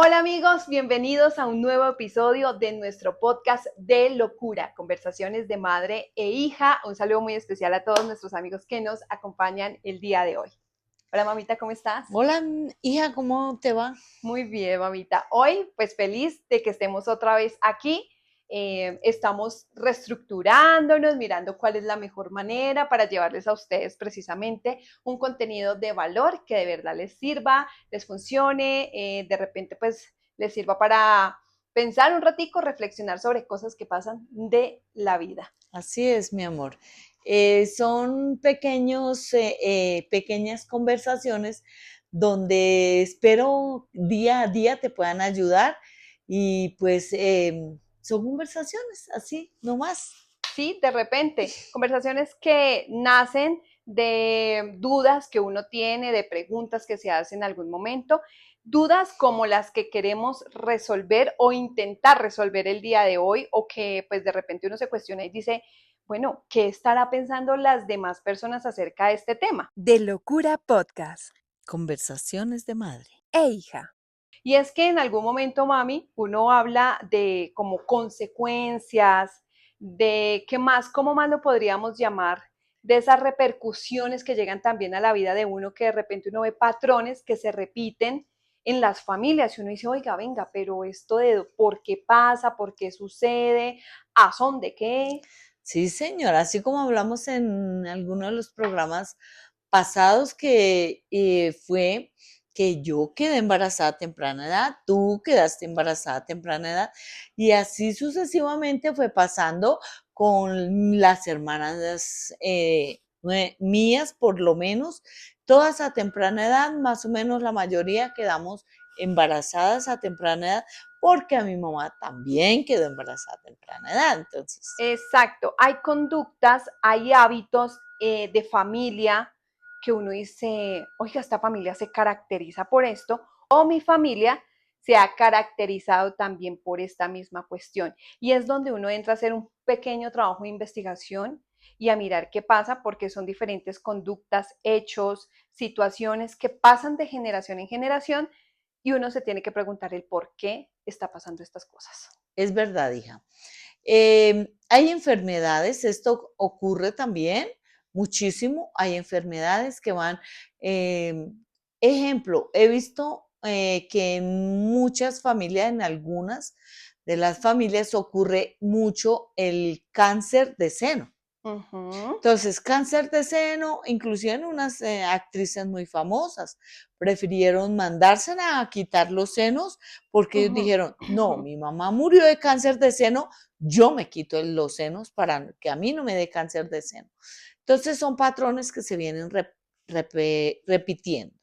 Hola amigos, bienvenidos a un nuevo episodio de nuestro podcast de locura, conversaciones de madre e hija. Un saludo muy especial a todos nuestros amigos que nos acompañan el día de hoy. Hola mamita, ¿cómo estás? Hola, hija, ¿cómo te va? Muy bien, mamita. Hoy, pues feliz de que estemos otra vez aquí. Estamos reestructurándonos, mirando cuál es la mejor manera para llevarles a ustedes precisamente un contenido de valor que de verdad les sirva, les funcione, de repente pues les sirva para pensar un ratico, reflexionar sobre cosas que pasan de la vida. Así es, mi amor. Son pequeñas conversaciones donde espero día a día te puedan ayudar y pues son conversaciones así, no más. Sí, de repente, conversaciones que nacen de dudas que uno tiene, de preguntas que se hacen en algún momento, dudas como las que queremos resolver o intentar resolver el día de hoy, o que pues de repente uno se cuestiona y dice, bueno, ¿qué estará pensando las demás personas acerca de este tema? De Locura Podcast Conversaciones de madre. e hija. Y es que en algún momento, mami, uno habla de como consecuencias, de qué más, cómo más lo podríamos llamar, de esas repercusiones que llegan también a la vida de uno, que de repente uno ve patrones que se repiten en las familias y uno dice, oiga, venga, pero esto de por qué pasa, por qué sucede, a son de qué. Sí, señora, así como hablamos en alguno de los programas pasados que fue que yo quedé embarazada a temprana edad, tú quedaste embarazada a temprana edad, y así sucesivamente fue pasando con las hermanas mías, por lo menos, todas a temprana edad, más o menos la mayoría quedamos embarazadas a temprana edad, porque a mi mamá también quedó embarazada a temprana edad, entonces. Exacto, hay conductas, hay hábitos de familia que uno dice, oiga, esta familia se caracteriza por esto, o mi familia se ha caracterizado también por esta misma cuestión. Y es donde uno entra a hacer un pequeño trabajo de investigación y a mirar qué pasa, porque son diferentes conductas, hechos, situaciones que pasan de generación en generación y uno se tiene que preguntar el por qué está pasando estas cosas. Es verdad, hija. Hay enfermedades, esto ocurre también muchísimo, hay enfermedades que van, ejemplo, he visto que en muchas familias, en algunas de las familias ocurre mucho el cáncer de seno. Uh -huh. Entonces, cáncer de seno, inclusive en unas actrices muy famosas, prefirieron mandarse a quitar los senos porque ellos Uh dijeron, no, -huh. mi mamá murió de cáncer de seno, yo me quito los senos para que a mí no me dé cáncer de seno. Entonces, son patrones que se vienen repitiendo.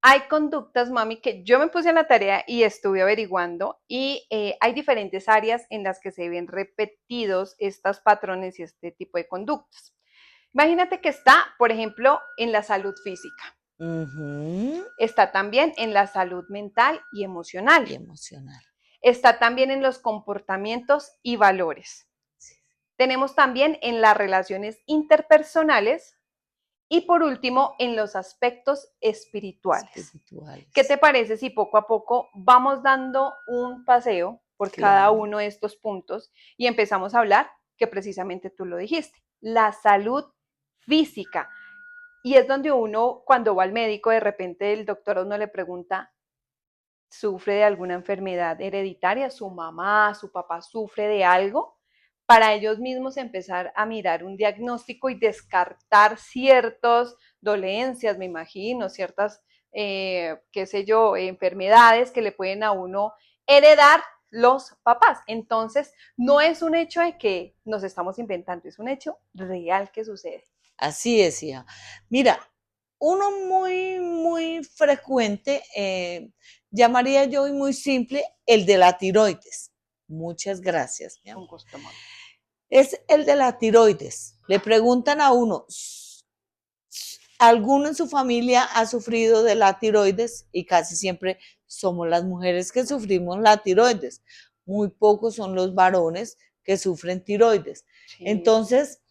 Hay conductas, mami, que yo me puse en la tarea y estuve averiguando y hay diferentes áreas en las que se ven repetidos estos patrones y este tipo de conductas. Imagínate que está, por ejemplo, en la salud física, Ujú. está también en la salud mental y emocional, Y emocional. está también en los comportamientos y valores. Sí, Tenemos también en las relaciones interpersonales y por último en los aspectos espirituales. ¿Qué espirituales. te parece si poco a poco vamos dando un paseo por cada Claro. uno de estos puntos y empezamos a hablar, que precisamente tú lo dijiste, la salud física? Y es donde uno, cuando va al médico, de repente el doctor a uno le pregunta, ¿sufre de alguna enfermedad hereditaria? ¿Su mamá, su papá sufre de algo? Para ellos mismos empezar a mirar un diagnóstico y descartar ciertas dolencias, me imagino, ciertas, qué sé yo, enfermedades que le pueden a uno heredar los papás. Entonces, no es un hecho de que nos estamos inventando, es un hecho real que sucede. Así es, hija. Mira, uno muy frecuente, llamaría yo y muy simple, el de la tiroides. Muchas gracias, mi Un amor. gusto, mami. Es el de la tiroides. Le preguntan a uno, ¿alguno en su familia ha sufrido de la tiroides? Y casi siempre somos las mujeres que sufrimos la tiroides. Muy pocos son los varones que sufren tiroides. Sí. Entonces,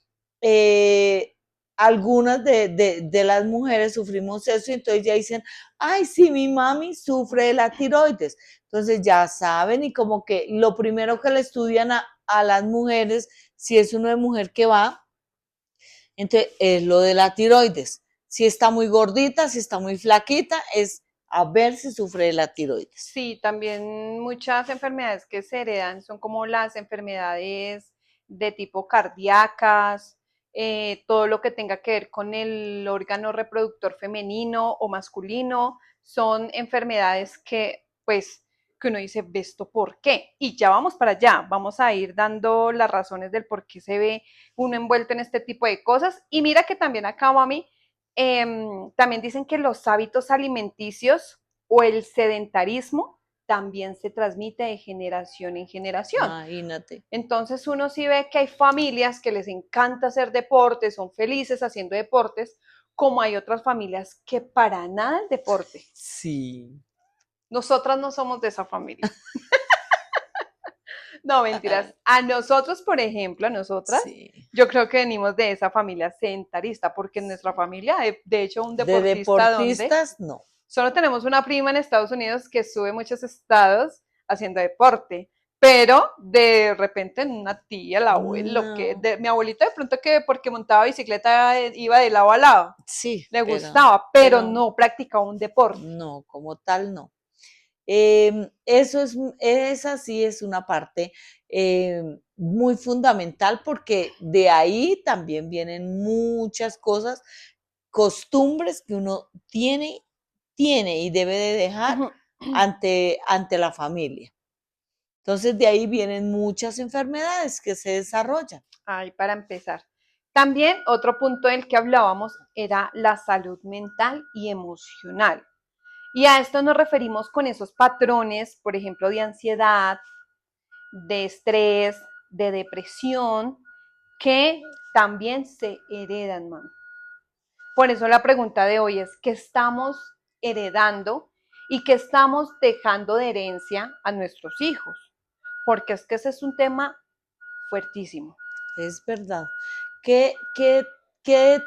eh, algunas de las mujeres sufrimos eso y entonces ya dicen, ay, sí, mi mami sufre de la tiroides. Entonces ya saben y como que lo primero que le estudian a las mujeres, si es una mujer que va, entonces es lo de la tiroides. Si está muy gordita, si está muy flaquita, es a ver si sufre de la tiroides. Sí, también muchas enfermedades que se heredan son como las enfermedades de tipo cardíacas, todo lo que tenga que ver con el órgano reproductor femenino o masculino, son enfermedades que, pues, que uno dice, ¿ve esto por qué? Y ya vamos para allá, vamos a ir dando las razones del por qué se ve uno envuelto en este tipo de cosas. Y mira que también acá, mami, también dicen que los hábitos alimenticios o el sedentarismo también se transmite de generación en generación. Imagínate. Entonces uno sí ve que hay familias que les encanta hacer deportes, son felices haciendo deportes, como hay otras familias que para nada el deporte. Sí. Nosotras no somos de esa familia. No, mentiras. A nosotros, por ejemplo, a nosotras, Sí. yo creo que venimos de esa familia sedentarista, porque en nuestra familia, de hecho, un De deportista, ¿dónde? deportistas, no. Solo tenemos una prima en Estados Unidos que sube muchos estados haciendo deporte, pero de repente una tía, el abuelo, que No. mi abuelito de pronto que porque montaba bicicleta iba de lado a lado, Sí, le pero, gustaba, pero pero no practicaba un deporte. no, como tal, no. Esa sí es una parte muy fundamental porque de ahí también vienen muchas cosas, costumbres que uno tiene y debe de dejar ante la familia. Entonces de ahí vienen muchas enfermedades que se desarrollan. Ay, para empezar. También otro punto del que hablábamos era la salud mental y emocional. Y a esto nos referimos con esos patrones, por ejemplo, de ansiedad, de estrés, de depresión, que también se heredan, man. Por eso la pregunta de hoy es, ¿qué estamos heredando y qué estamos dejando de herencia a nuestros hijos? Porque es que ese es un tema fuertísimo. Es verdad. ¿Qué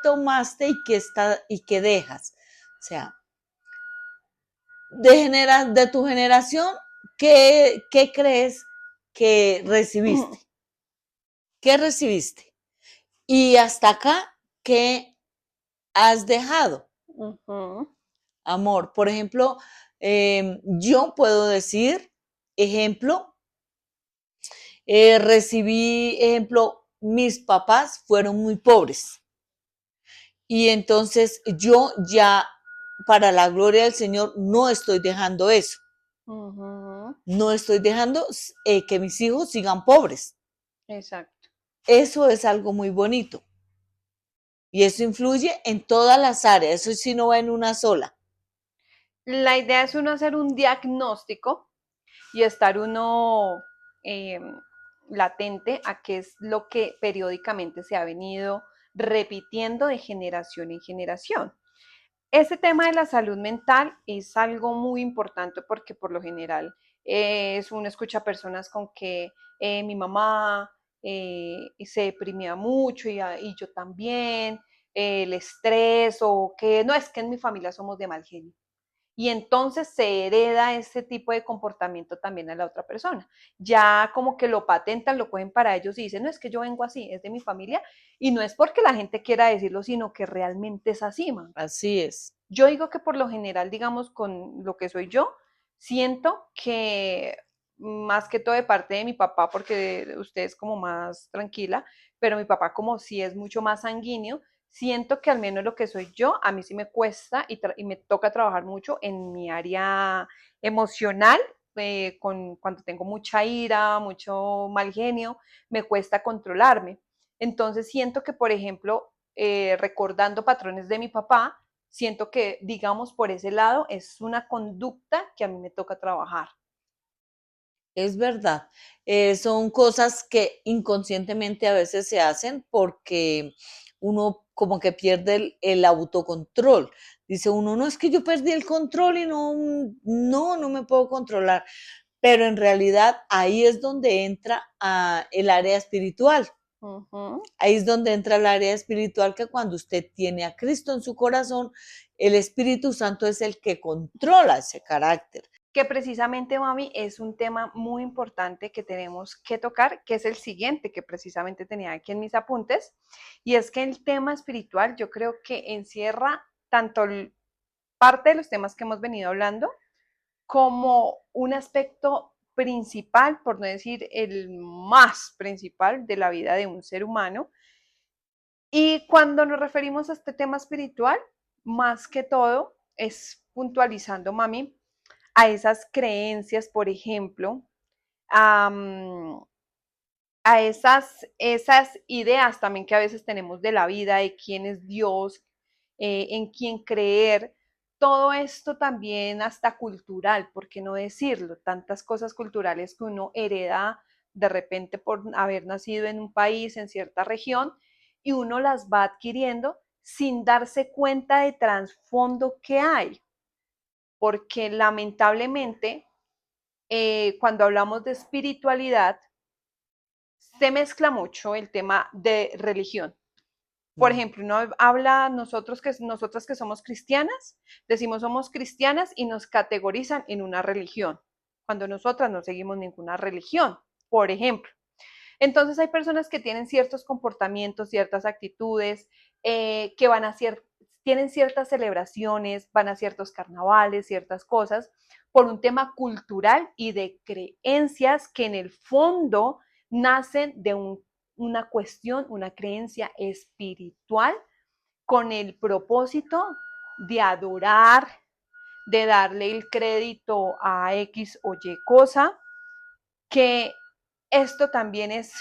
tomaste y qué dejas? O sea, de tu generación, ¿qué crees que recibiste? ¿Qué recibiste? Y hasta acá, ¿qué has dejado? Amor, por ejemplo, yo puedo decir, ejemplo, mis papás fueron muy pobres. Y entonces yo ya, para la gloria del Señor, no estoy dejando eso. No estoy dejando que mis hijos sigan pobres. Exacto. Eso es algo muy bonito. Y eso influye en todas las áreas. Eso sí no va en una sola. La idea es uno hacer un diagnóstico y estar uno latente a qué es lo que periódicamente se ha venido repitiendo de generación en generación. Este tema de la salud mental es algo muy importante porque por lo general uno escucha personas con que mi mamá se deprimía mucho y yo también, el estrés o que no es que en mi familia somos de mal genio. Y entonces se hereda ese tipo de comportamiento también a la otra persona. Ya como que lo patentan, lo cogen para ellos y dicen, no, es que yo vengo así, es de mi familia. Y no es porque la gente quiera decirlo, sino que realmente es así, man. Así es. Yo digo que por lo general, digamos, con lo que soy yo, siento que más que todo de parte de mi papá, porque usted es como más tranquila, pero mi papá como sí es mucho más sanguíneo, siento que al menos lo que soy yo, a mí sí me cuesta y me toca trabajar mucho en mi área emocional, cuando tengo mucha ira, mucho mal genio, me cuesta controlarme. Entonces siento que, por ejemplo, recordando patrones de mi papá, siento que, digamos, por ese lado es una conducta que a mí me toca trabajar. Es verdad. Son cosas que inconscientemente a veces se hacen porque uno como que pierde el autocontrol. Dice uno, no es que yo perdí el control y no me puedo controlar. Pero en realidad ahí es donde entra el área espiritual. Ujú. Ahí es donde entra el área espiritual, que cuando usted tiene a Cristo en su corazón, el Espíritu Santo es el que controla ese carácter. Que precisamente, mami, es un tema muy importante que tenemos que tocar, que es el siguiente que precisamente tenía aquí en mis apuntes, y es que el tema espiritual yo creo que encierra tanto parte de los temas que hemos venido hablando como un aspecto principal, por no decir el más principal de la vida de un ser humano. Y cuando nos referimos a este tema espiritual, más que todo es puntualizando, mami, a esas creencias, por ejemplo, a, a esas ideas también que a veces tenemos de la vida, de quién es Dios, en quién creer. Todo esto también hasta cultural, ¿por qué no decirlo? Tantas cosas culturales que uno hereda de repente por haber nacido en un país, en cierta región, y uno las va adquiriendo sin darse cuenta de trasfondo que hay, porque lamentablemente cuando hablamos de espiritualidad, se mezcla mucho el tema de religión. Por Mm. ejemplo, uno habla nosotras que somos cristianas, decimos somos cristianas y nos categorizan en una religión, cuando nosotras no seguimos ninguna religión, por ejemplo. Entonces hay personas que tienen ciertos comportamientos, ciertas actitudes, que tienen ciertas celebraciones, van a ciertos carnavales, ciertas cosas, por un tema cultural y de creencias que en el fondo nacen de una cuestión, una creencia espiritual con el propósito de adorar, de darle el crédito a X o Y cosa, que esto también es,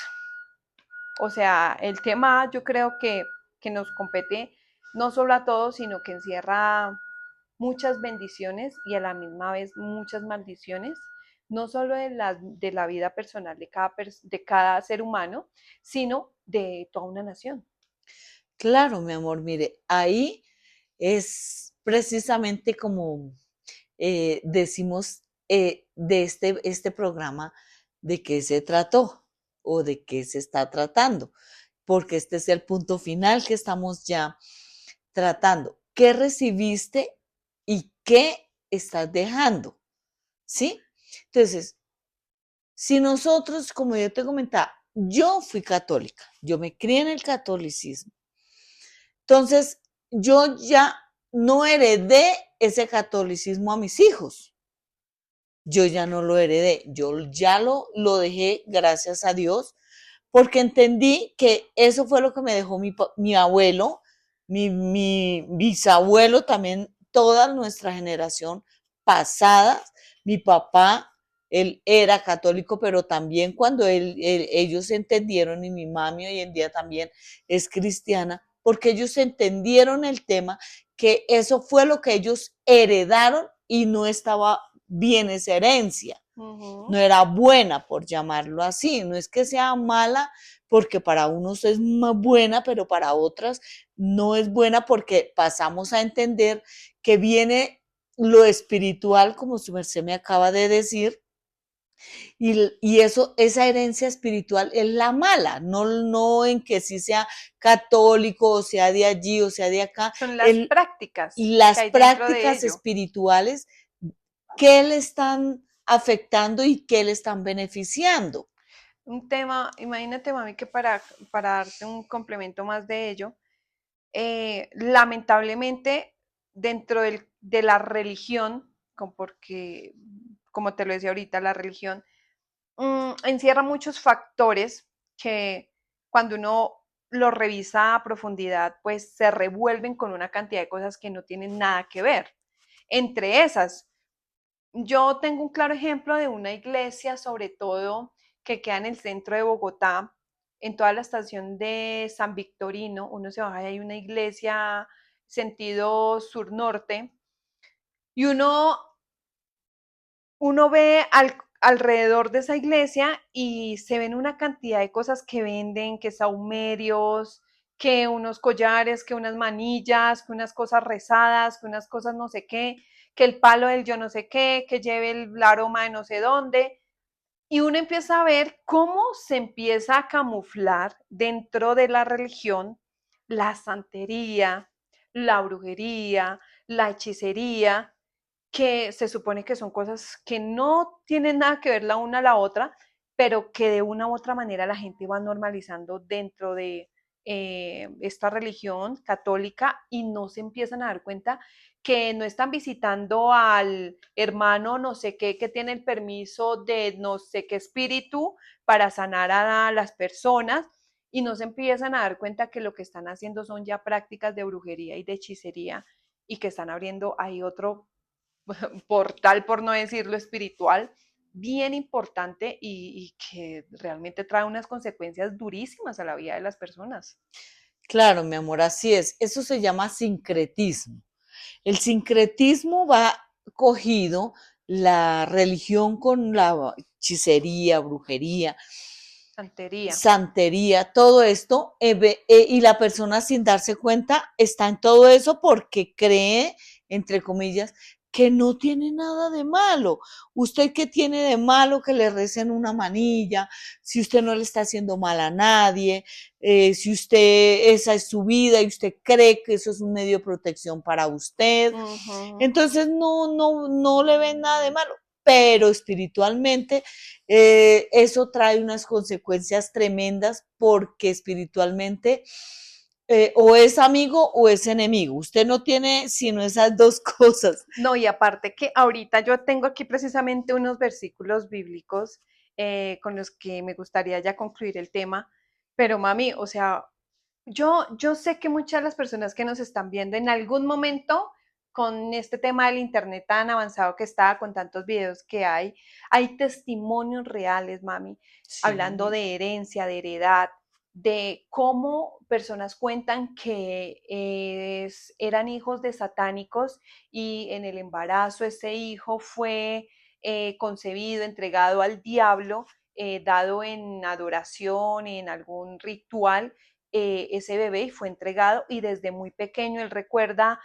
o sea, el tema yo creo que nos compete no solo a todos, sino que encierra muchas bendiciones y a la misma vez muchas maldiciones, no solo de la vida personal de cada ser humano, sino de toda una nación. Claro, mi amor, mire, ahí es precisamente como decimos de este programa, de qué se trató o de qué se está tratando, porque este es el punto final que estamos ya tratando. ¿Qué recibiste y qué estás dejando? ¿Sí? Entonces, si nosotros, como yo te comentaba, yo fui católica, yo me crié en el catolicismo. Entonces, yo ya no heredé ese catolicismo a mis hijos. Yo ya no lo heredé, yo ya lo dejé, gracias a Dios, porque entendí que eso fue lo que me dejó mi abuelo, mi bisabuelo, también toda nuestra generación pasada. Mi papá, él era católico, pero también cuando ellos entendieron, y mi mami hoy en día también es cristiana, porque ellos entendieron el tema, que eso fue lo que ellos heredaron y no estaba bien esa herencia. No Ujú. era buena, por llamarlo así. No es que sea mala, porque para unos es más buena, pero para otras no es buena, porque pasamos a entender que viene lo espiritual, como su merced me acaba de decir, y eso, esa herencia espiritual es la mala, no en que sí sea católico, o sea de allí, o sea de acá. Son las prácticas que Las hay dentro de prácticas ello. espirituales, ¿qué le están afectando y qué le están beneficiando? Un tema, imagínate, mami, que para darte un complemento más de ello, lamentablemente dentro de la religión, porque como te lo decía ahorita, la religión encierra muchos factores que cuando uno lo revisa a profundidad, pues se revuelven con una cantidad de cosas que no tienen nada que ver. Entre esas, yo tengo un claro ejemplo de una iglesia, sobre todo, que queda en el centro de Bogotá, en toda la estación de San Victorino. Uno se baja y hay una iglesia sentido sur-norte, y uno ve alrededor de esa iglesia y se ven una cantidad de cosas que venden, que saumerios, que unos collares, que unas manillas, que unas cosas rezadas, que unas cosas no sé qué, que el palo del yo no sé qué, que lleve el aroma de no sé dónde. Y uno empieza a ver cómo se empieza a camuflar dentro de la religión la santería, la brujería, la hechicería, que se supone que son cosas que no tienen nada que ver la una a la otra, pero que de una u otra manera la gente va normalizando dentro de esta religión católica y no se empiezan a dar cuenta que no están visitando al hermano no sé qué que tiene el permiso de no sé qué espíritu para sanar a las personas y no se empiezan a dar cuenta que lo que están haciendo son ya prácticas de brujería y de hechicería y que están abriendo ahí otro portal, por no decirlo espiritual, bien importante y que realmente trae unas consecuencias durísimas a la vida de las personas. Claro, mi amor, así es. Eso se llama sincretismo. El sincretismo va cogido la religión con la hechicería, brujería, Santería. santería, todo esto, y la persona sin darse cuenta está en todo eso porque cree, entre comillas, que no tiene nada de malo. ¿Usted qué tiene de malo que le recen una manilla? Si usted no le está haciendo mal a nadie, si usted, esa es su vida y usted cree que eso es un medio de protección para usted, Ujú. entonces no le ven nada de malo, pero espiritualmente eso trae unas consecuencias tremendas porque espiritualmente o es amigo o es enemigo. Usted no tiene sino esas dos cosas. No, y aparte que ahorita yo tengo aquí precisamente unos versículos bíblicos con los que me gustaría ya concluir el tema, pero mami, o sea, yo sé que muchas de las personas que nos están viendo en algún momento con este tema del internet tan avanzado que está, con tantos videos que hay testimonios reales, mami, hablando Sí, de herencia, de heredad, de cómo personas cuentan que eran hijos de satánicos y en el embarazo ese hijo fue concebido, entregado al diablo, dado en adoración, en algún ritual, ese bebé fue entregado y desde muy pequeño él recuerda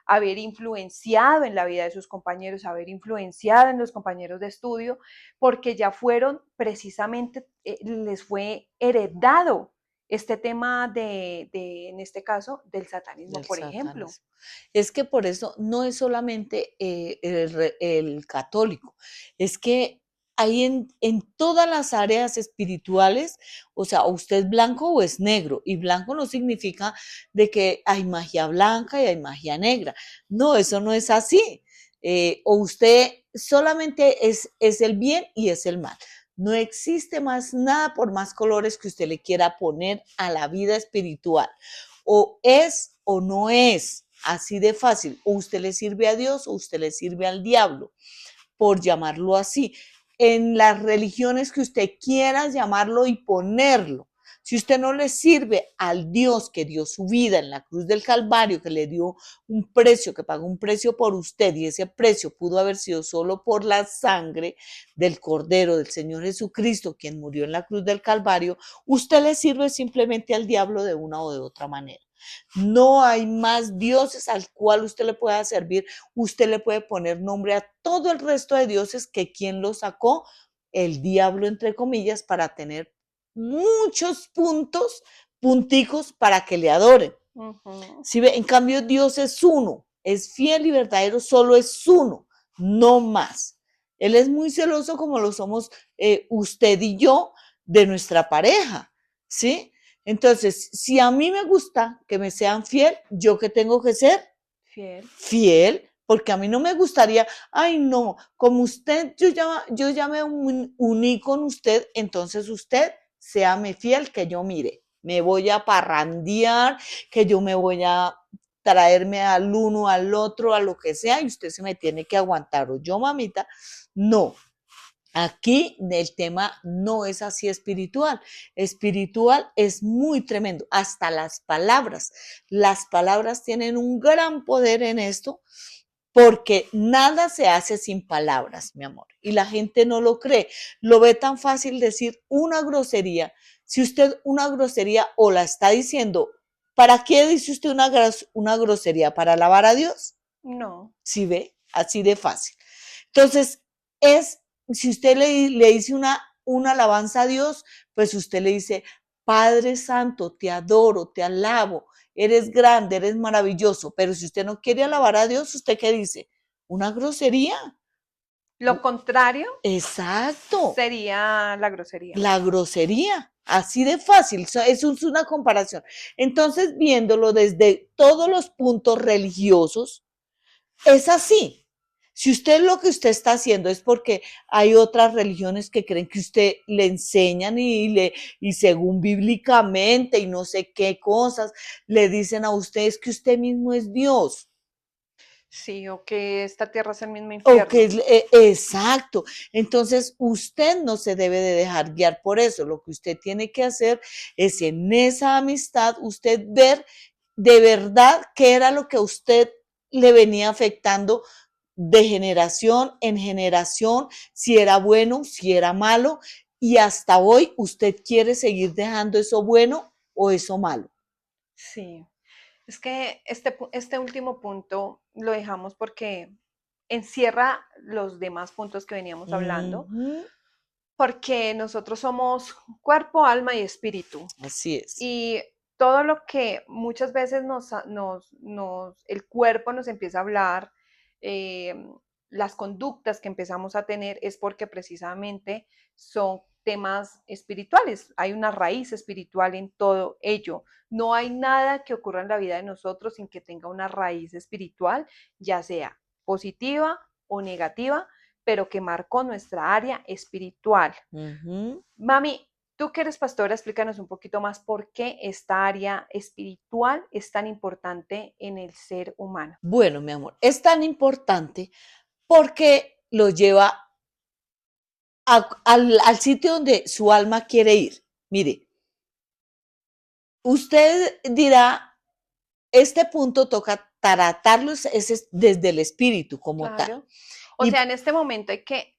haber influenciado en la vida de sus compañeros, haber influenciado en los compañeros de estudio, porque ya fueron precisamente, les fue heredado este tema en este caso, del satanismo, del por ejemplo. satanismo. Es que por eso no es solamente el católico, es que hay en todas las áreas espirituales, o sea, o usted es blanco o es negro, y blanco no significa de que hay magia blanca y hay magia negra. No, eso no es así. O usted solamente es el bien y es el mal. No existe más nada por más colores que usted le quiera poner a la vida espiritual. O es o no es, así de fácil. O usted le sirve a Dios o usted le sirve al diablo, por llamarlo así. En las religiones que usted quiera llamarlo y ponerlo. Si usted no le sirve al Dios que dio su vida en la cruz del Calvario, que le dio un precio, que pagó un precio por usted, y ese precio pudo haber sido solo por la sangre del Cordero del Señor Jesucristo, quien murió en la cruz del Calvario, usted le sirve simplemente al diablo de una o de otra manera. No hay más dioses al cual usted le pueda servir. Usted le puede poner nombre a todo el resto de dioses que quien lo sacó, el diablo entre comillas, para tener muchos punticos para que le adoren. Ujú. Si ve, en cambio Dios es uno, es fiel y verdadero, solo es uno, no más. Él es muy celoso como lo somos usted y yo de nuestra pareja, ¿sí? Entonces, si a mí me gusta que me sean fiel, ¿yo qué tengo que ser? Fiel. Fiel, porque a mí no me gustaría, ay no, como usted, yo ya me uní con usted, entonces usted séame fiel que yo mire, me voy a parrandear, que yo me voy a traerme al uno, al otro, a lo que sea, y usted se me tiene que aguantar, o yo, mamita, no. Aquí el tema no es así espiritual. Espiritual es muy tremendo. Hasta las palabras. Las palabras tienen un gran poder en esto porque nada se hace sin palabras, mi amor. Y la gente no lo cree. Lo ve tan fácil decir una grosería. Si usted una grosería o la está diciendo, ¿para qué dice usted una grosería? ¿Para alabar a Dios? No. ¿Sí ve? Así de fácil. Entonces, es si usted le dice una alabanza a Dios, pues usted le dice, Padre Santo, te adoro, te alabo, eres grande, eres maravilloso. Pero si usted no quiere alabar a Dios, ¿usted qué dice? Una grosería. Lo contrario Exacto, sería la grosería. la grosería. Así de fácil, eso es una comparación. Entonces, viéndolo desde todos los puntos religiosos, es así. Si usted lo que usted está haciendo es porque hay otras religiones que creen que usted le enseñan y según bíblicamente y no sé qué cosas, le dicen a ustedes que usted mismo es Dios. Sí, o que esta tierra es el mismo O que infierno. exacto. Entonces, usted no se debe de dejar guiar por eso. Lo que usted tiene que hacer es en esa amistad, usted ver de verdad qué era lo que a usted le venía afectando de generación en generación, si era bueno, si era malo, y hasta hoy usted quiere seguir dejando eso bueno o eso malo. Sí, es que este último punto lo dejamos porque encierra los demás puntos que veníamos hablando, Ujú, porque nosotros somos cuerpo, alma y espíritu. así es. Y todo lo que muchas veces el cuerpo nos empieza a hablar, eh, las conductas que empezamos a tener es porque precisamente son temas espirituales. Hay una raíz espiritual en todo ello. No hay nada que ocurra en la vida de nosotros sin que tenga una raíz espiritual, ya sea positiva o negativa, pero que marcó nuestra área espiritual. Ujú. Mami, tú que eres pastora, explícanos un poquito más por qué esta área espiritual es tan importante en el ser humano. Bueno, mi amor, es tan importante porque lo lleva al sitio donde su alma quiere ir. Mire, usted dirá, este punto toca tratarlo desde el espíritu como tal. Claro. O sea, Y en este momento hay que,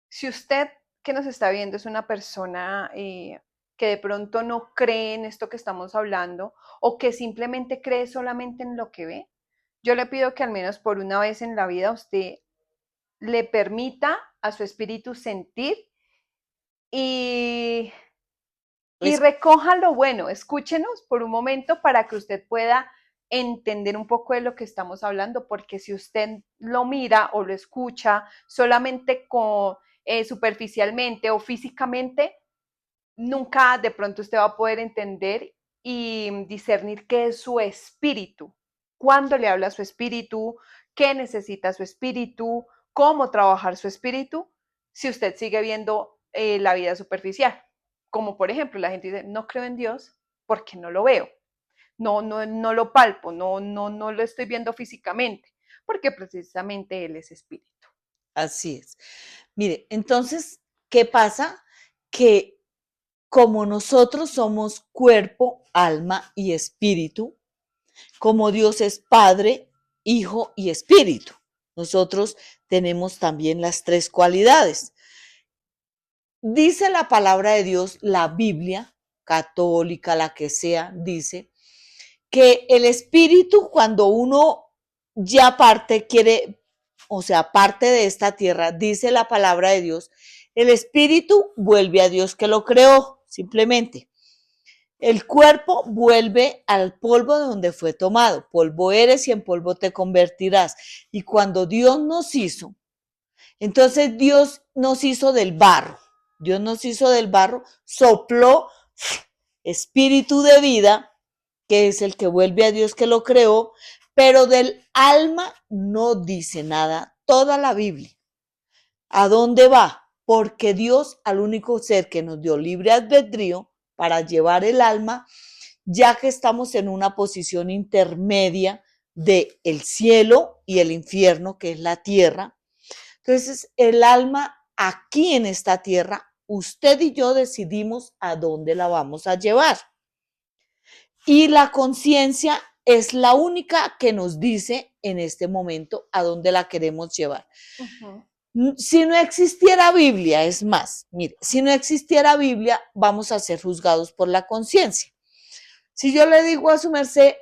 si usted que nos está viendo es una persona que de pronto no cree en esto que estamos hablando o que simplemente cree solamente en lo que ve, yo le pido que al menos por una vez en la vida usted le permita a su espíritu sentir y y es recoja lo bueno, escúchenos por un momento para que usted pueda entender un poco de lo que estamos hablando, porque si usted lo mira o lo escucha solamente superficialmente o físicamente, nunca de pronto usted va a poder entender y discernir qué es su espíritu, cuándo le habla a su espíritu, qué necesita su espíritu, cómo trabajar su espíritu, si usted sigue viendo la vida superficial. Como por ejemplo, la gente dice, no creo en Dios porque no lo veo, no lo palpo, no lo estoy viendo físicamente, porque precisamente Él es espíritu. así es. Mire, entonces, ¿qué pasa? Que como nosotros somos cuerpo, alma y espíritu, como Dios es Padre, Hijo y Espíritu, nosotros tenemos también las tres cualidades. Dice la palabra de Dios, la Biblia, católica, la que sea, dice que el espíritu cuando uno ya parte, quiere, o sea, parte de esta tierra, dice la palabra de Dios, el espíritu vuelve a Dios que lo creó, simplemente. El cuerpo vuelve al polvo de donde fue tomado. Polvo eres y en polvo te convertirás. Y cuando Dios nos hizo, entonces Dios nos hizo del barro. Dios nos hizo del barro, sopló espíritu de vida, que es el que vuelve a Dios que lo creó, pero del alma no dice nada toda la Biblia. ¿A dónde va? Porque Dios, al único ser que nos dio libre albedrío para llevar el alma, ya que estamos en una posición intermedia de el cielo y el infierno, que es la tierra. Entonces, el alma aquí en esta tierra, usted y yo decidimos a dónde la vamos a llevar. Y la conciencia es la única que nos dice en este momento a dónde la queremos llevar. Uh -huh. Si no existiera Biblia, es más, mire, si no existiera Biblia, vamos a ser juzgados por la conciencia. Si yo le digo a su merced,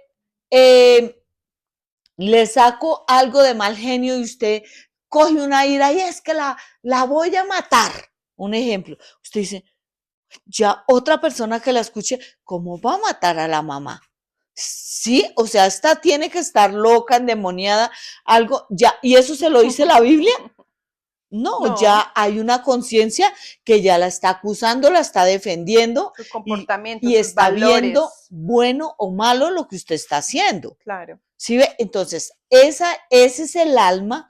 le saco algo de mal genio y usted coge una ira y es que la voy a matar. Un ejemplo, usted dice, ya otra persona que la escuche, ¿cómo va a matar a la mamá? Sí, o sea, esta tiene que estar loca, endemoniada, algo, ya, ¿y eso se lo dice la Biblia? No, No, ya hay una conciencia que ya la está acusando, la está defendiendo sus y, comportamientos, y sus está viendo valores, bueno o malo lo que usted está haciendo. claro. ¿Sí ve? Entonces, ese es el alma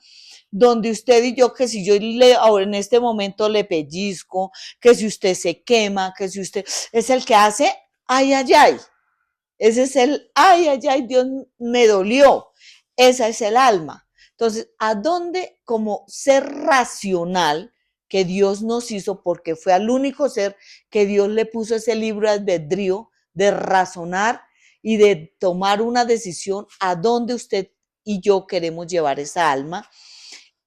donde usted y yo, que si yo ahora en este momento le pellizco, que si usted se quema, que si usted es el que hace, ay, ay, ay. Ese es el, ay, ay, ay, Dios me dolió. Esa es el alma. Entonces, ¿a dónde como ser racional que Dios nos hizo, porque fue al único ser que Dios le puso ese libre albedrío de razonar y de tomar una decisión a dónde usted y yo queremos llevar esa alma?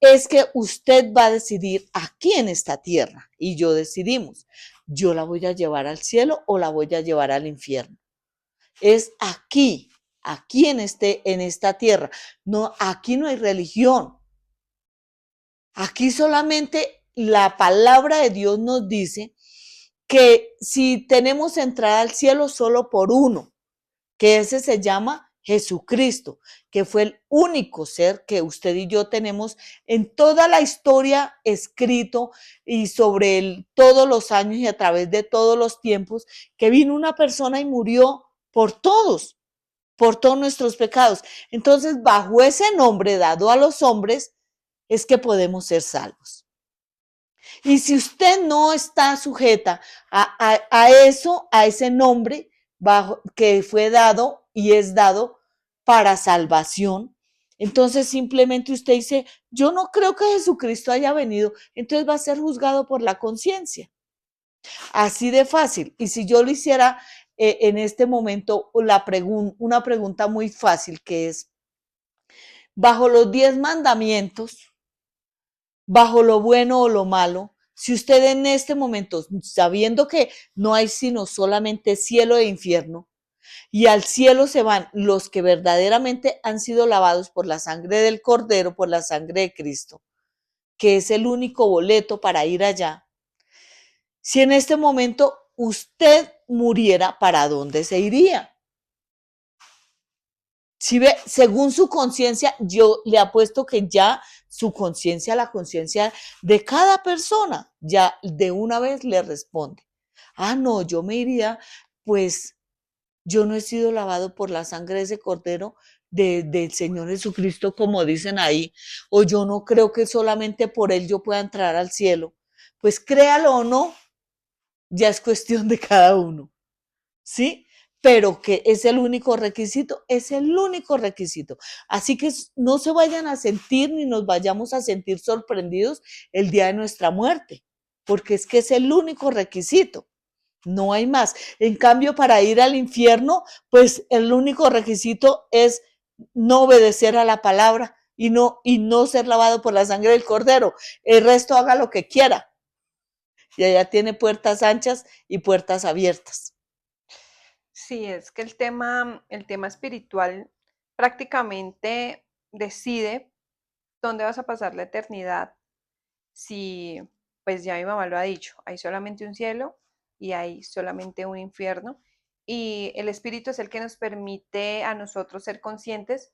Es que usted va a decidir aquí en esta tierra y yo decidimos, yo la voy a llevar al cielo o la voy a llevar al infierno. Es aquí en esta tierra. No, aquí no hay religión. Aquí solamente la palabra de Dios nos dice que si tenemos entrada al cielo solo por uno, que ese se llama Jesucristo, que fue el único ser que usted y yo tenemos en toda la historia escrito y sobre todos los años y a través de todos los tiempos, que vino una persona y murió por todos nuestros pecados. Entonces, bajo ese nombre dado a los hombres, es que podemos ser salvos. Y si usted no está sujeta a eso, a ese nombre bajo, que fue dado y es dado para salvación, entonces simplemente usted dice, yo no creo que Jesucristo haya venido, entonces va a ser juzgado por la conciencia. Así de fácil. Y si yo lo hiciera en este momento, una pregunta muy fácil que es, bajo los 10 mandamientos, bajo lo bueno o lo malo, si usted en este momento, sabiendo que no hay sino solamente cielo e infierno, y al cielo se van los que verdaderamente han sido lavados por la sangre del Cordero, por la sangre de Cristo, que es el único boleto para ir allá. Si en este momento usted muriera, ¿para dónde se iría? Si ve, según su conciencia, yo le apuesto que ya su conciencia, la conciencia de cada persona, ya de una vez le responde. Ah, no, yo me iría, pues yo no he sido lavado por la sangre de ese cordero del Señor Jesucristo, como dicen ahí, o yo no creo que solamente por él yo pueda entrar al cielo. Pues créalo o no, ya es cuestión de cada uno, ¿sí? Pero que es el único requisito, es el único requisito. Así que no se vayan a sentir ni nos vayamos a sentir sorprendidos el día de nuestra muerte, porque es que es el único requisito. No hay más. En cambio, para ir al infierno, pues el único requisito es no obedecer a la palabra y no ser lavado por la sangre del cordero. El resto haga lo que quiera. Y allá tiene puertas anchas y puertas abiertas. Sí, es que el tema espiritual prácticamente decide dónde vas a pasar la eternidad. Si, pues ya mi mamá lo ha dicho, hay solamente un cielo y hay solamente un infierno. Y el espíritu es el que nos permite a nosotros ser conscientes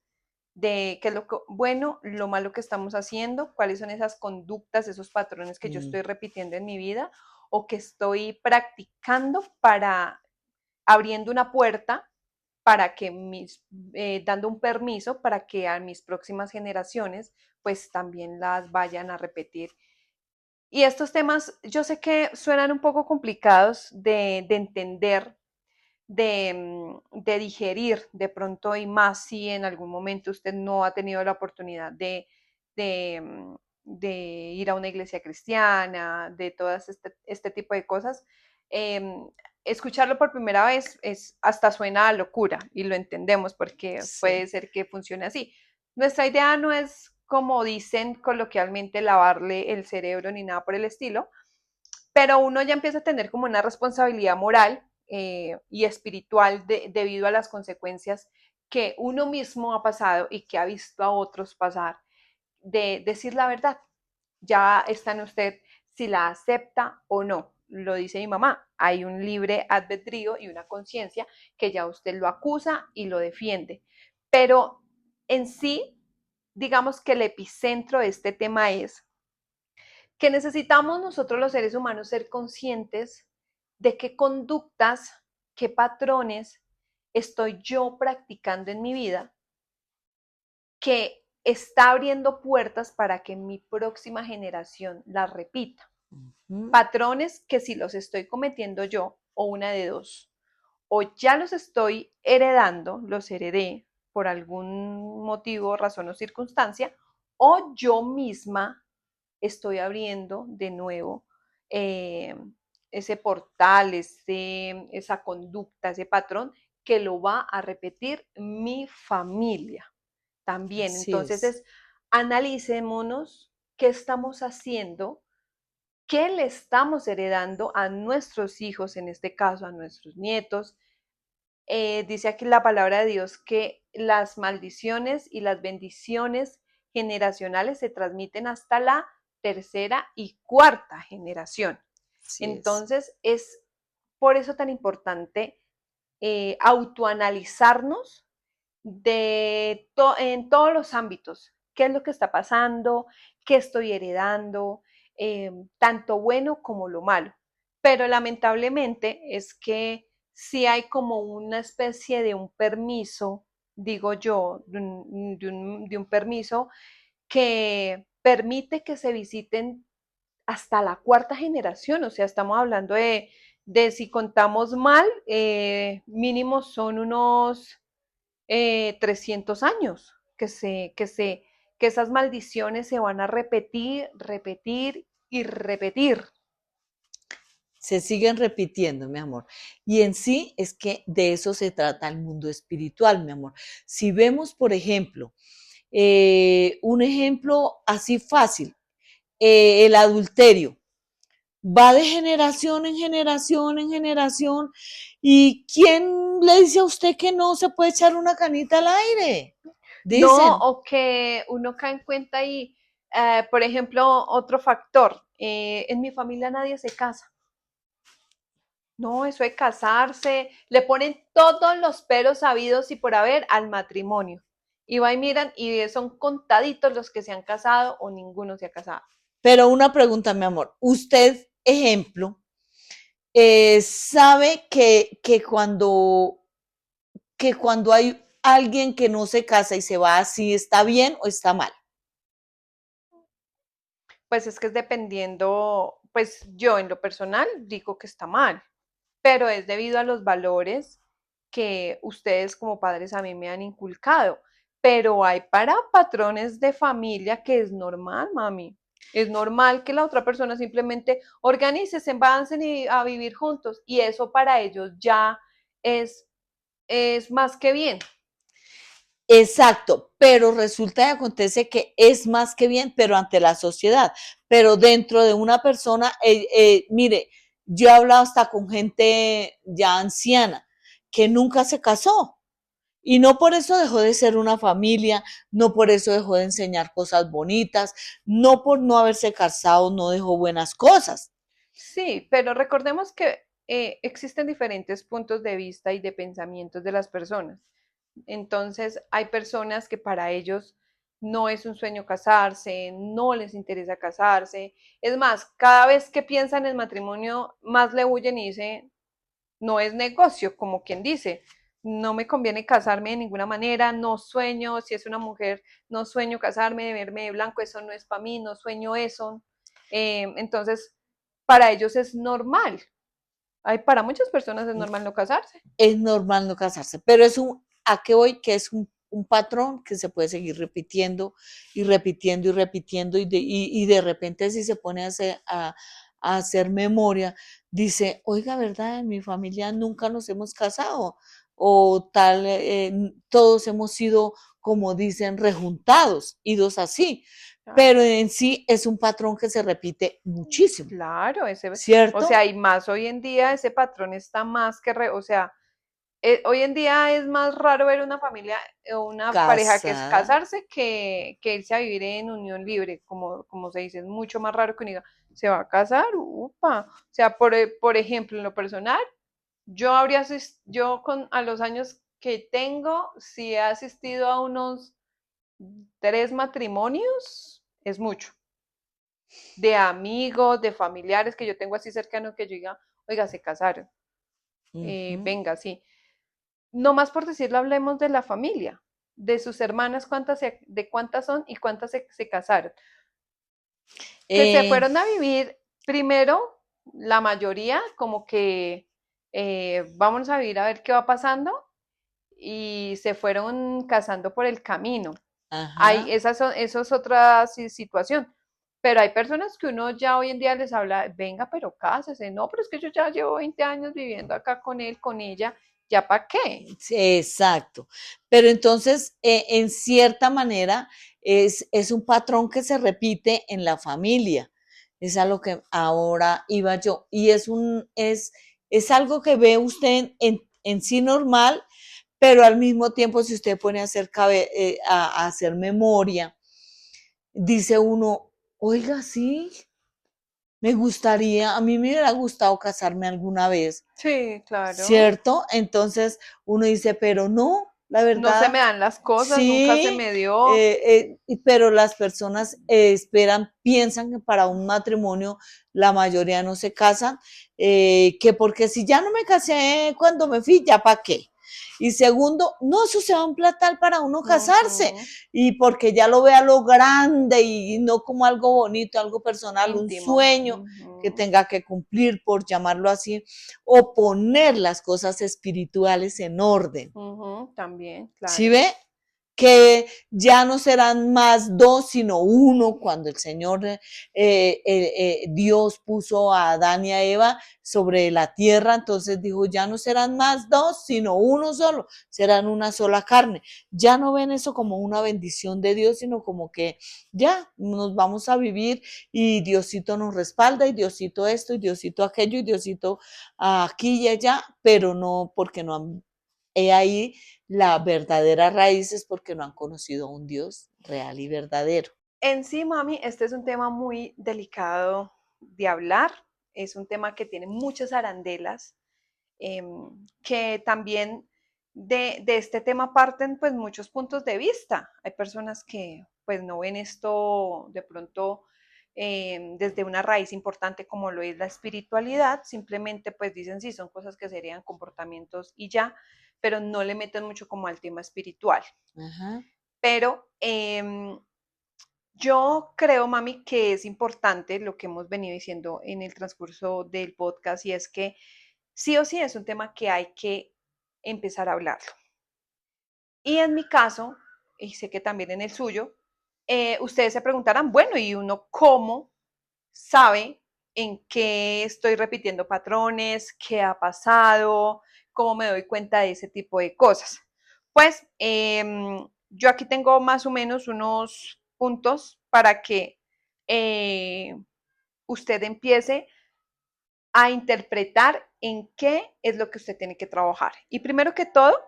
de qué es lo bueno, lo malo que estamos haciendo, cuáles son esas conductas, esos patrones que yo Mm. estoy repitiendo en mi vida o que estoy practicando para abriendo una puerta para que dando un permiso para que a mis próximas generaciones pues también las vayan a repetir. Y estos temas yo sé que suenan un poco complicados de entender, de digerir de pronto y más si en algún momento usted no ha tenido la oportunidad de, de ir a una iglesia cristiana, de todas este tipo de cosas. em, Escucharlo por primera vez es hasta suena a locura y lo entendemos porque Sí. puede ser que funcione así. Nuestra idea no es, como dicen coloquialmente, lavarle el cerebro ni nada por el estilo, pero uno ya empieza a tener como una responsabilidad moral y espiritual debido a las consecuencias que uno mismo ha pasado y que ha visto a otros pasar, de decir la verdad. Ya está en usted si la acepta o no. Lo dice mi mamá, hay un libre albedrío y una conciencia que ya usted lo acusa y lo defiende. Pero en sí, digamos que el epicentro de este tema es que necesitamos nosotros los seres humanos ser conscientes de qué conductas, qué patrones estoy yo practicando en mi vida que está abriendo puertas para que mi próxima generación las repita. Patrones que si los estoy cometiendo yo, o una de dos, o ya los estoy heredando, los heredé por algún motivo, razón o circunstancia, o yo misma estoy abriendo de nuevo eh, ese portal, esa conducta, ese patrón que lo va a repetir mi familia también. Así Entonces es. analicémonos qué estamos haciendo, qué le estamos heredando a nuestros hijos, en este caso a nuestros nietos. Dice aquí la palabra de Dios que las maldiciones y las bendiciones generacionales se transmiten hasta la tercera y cuarta generación. Así es. Entonces, es por eso tan importante autoanalizarnos en todos los ámbitos. ¿Qué es lo que está pasando? ¿Qué estoy heredando? Tanto bueno como lo malo. Pero lamentablemente es que sí hay como una especie de un permiso, digo yo, de un permiso que permite que se visiten hasta la cuarta generación, o sea, estamos hablando de si contamos mal, mínimo son unos 300 años que esas maldiciones se van a repetir, repetir y repetir. Se siguen repitiendo, mi amor. Y en sí es que de eso se trata el mundo espiritual, mi amor. Si vemos, por ejemplo, un ejemplo así fácil, el adulterio. Va de generación en generación en generación. ¿Y quién le dice a usted que no se puede echar una canita al aire? No, Dicen. o que uno cae en cuenta y, por ejemplo, otro factor, en mi familia nadie se casa. No, eso de casarse, le ponen todos los peros habidos y por haber al matrimonio. Y va y miran y son contaditos los que se han casado o ninguno se ha casado. Pero una pregunta, mi amor. Usted, ejemplo, sabe que cuando hay alguien que no se casa y se va así, ¿está bien o está mal? Pues es que es dependiendo, pues yo en lo personal digo que está mal, pero es debido a los valores que ustedes como padres a mí me han inculcado. Pero hay para patrones de familia que es normal, mami. Es normal que la otra persona simplemente organice, se avancen y a vivir juntos. Y eso para ellos ya es, es más que bien. Exacto, pero resulta y acontece que es más que bien, pero ante la sociedad, pero dentro de una persona, mire, yo he hablado hasta con gente ya anciana que nunca se casó y no por eso dejó de ser una familia, no por eso dejó de enseñar cosas bonitas, no por no haberse casado no dejó buenas cosas. Sí, pero recordemos que existen diferentes puntos de vista y de pensamientos de las personas. Entonces, hay personas que para ellos no es un sueño casarse, no les interesa casarse. Es más, cada vez que piensan en matrimonio, más le huyen y dicen, no es negocio, como quien dice, no me conviene casarme de ninguna manera, no sueño, si es una mujer, no sueño casarme, de verme de blanco, eso no es para mí, no sueño eso. Entonces, para ellos es normal. Para muchas personas es normal no casarse. Es normal no casarse, pero ¿a qué voy? Que es un patrón que se puede seguir repitiendo y repitiendo y repitiendo y de repente si se pone a hacer memoria, dice, oiga, ¿verdad? En mi familia nunca nos hemos casado o tal, todos hemos sido, como dicen, rejuntados, idos así, Claro. pero en sí es un patrón que se repite muchísimo, Claro, o sea, ¿cierto? y más hoy en día ese patrón está más que, o sea, Hoy en día es más raro ver una familia o una pareja que es Casada. casarse que irse a vivir en unión libre, como se dice, es mucho más raro que uno diga, se va a casar, upa. O sea, por ejemplo, en lo personal, yo a los años que tengo, si he asistido a unos 3 matrimonios, es mucho. De amigos, de familiares que yo tengo así cercanos que yo diga, oiga, se casaron, Ujú. venga, sí. No más por decirlo, hablemos de la familia, de sus hermanas, de cuántas son y cuántas se casaron. Que se Eh, fueron a vivir primero, la mayoría, como que vamos a vivir a ver qué va pasando, y se fueron casando por el camino. ajá. Eso es otra situación. Pero hay personas que uno ya hoy en día les habla, venga, pero cásese, no, pero es que yo ya llevo 20 años viviendo acá con él, con ella, ¿ya para qué? Sí, exacto. Pero entonces, en cierta manera, es un patrón que se repite en la familia. Es a lo que ahora iba yo. Y es algo que ve usted en sí normal, pero al mismo tiempo, si usted pone a a hacer memoria, dice uno, oiga, sí, a mí me hubiera gustado casarme alguna vez, Sí, claro. ¿cierto? Entonces uno dice, pero no, la No se verdad, me dan las cosas, nunca se sí, me dio. pero las personas esperan, piensan que para un matrimonio la mayoría no se casan, que porque si ya no me casé cuando me fui, ya para qué. Y segundo, no, eso se va a un platal para uno casarse, Ujú. y porque ya lo vea lo grande y no como algo bonito, algo personal, un Íntimo. sueño que Ujú, tenga que cumplir, por llamarlo así, o poner las cosas espirituales en orden. ujú, también, ¿Sí claro. ve? Que ya no serán más dos, sino uno, cuando el Señor, Dios puso a Adán y a Eva sobre la tierra, entonces dijo, ya no serán más dos, sino uno solo, serán una sola carne. Ya no ven eso como una bendición de Dios, sino como que ya nos vamos a vivir y Diosito nos respalda y Diosito esto y Diosito aquello y Diosito aquí y allá, pero no porque no han, he ahí la verdadera raíz es porque no han conocido a un Dios real y verdadero. En sí, mami, este es un tema muy delicado de hablar. Es un tema que tiene muchas arandelas, que también de este tema parten pues muchos puntos de vista. Hay personas que pues no ven esto de pronto desde una raíz importante como lo es la espiritualidad, simplemente pues dicen sí, son cosas que serían comportamientos y ya, pero no le meten mucho como al tema espiritual. Ajá. Pero yo creo, mami, que es importante lo que hemos venido diciendo en el transcurso del podcast, y es que sí o sí es un tema que hay que empezar a hablarlo. Y en mi caso, y sé que también en el suyo, ustedes se preguntarán, bueno, ¿y uno cómo sabe en qué estoy repitiendo patrones, qué ha pasado, cómo me doy cuenta de ese tipo de cosas? Pues yo aquí tengo más o menos unos puntos para que eh, usted empiece a interpretar en qué es lo que usted tiene que trabajar. Y primero que todo,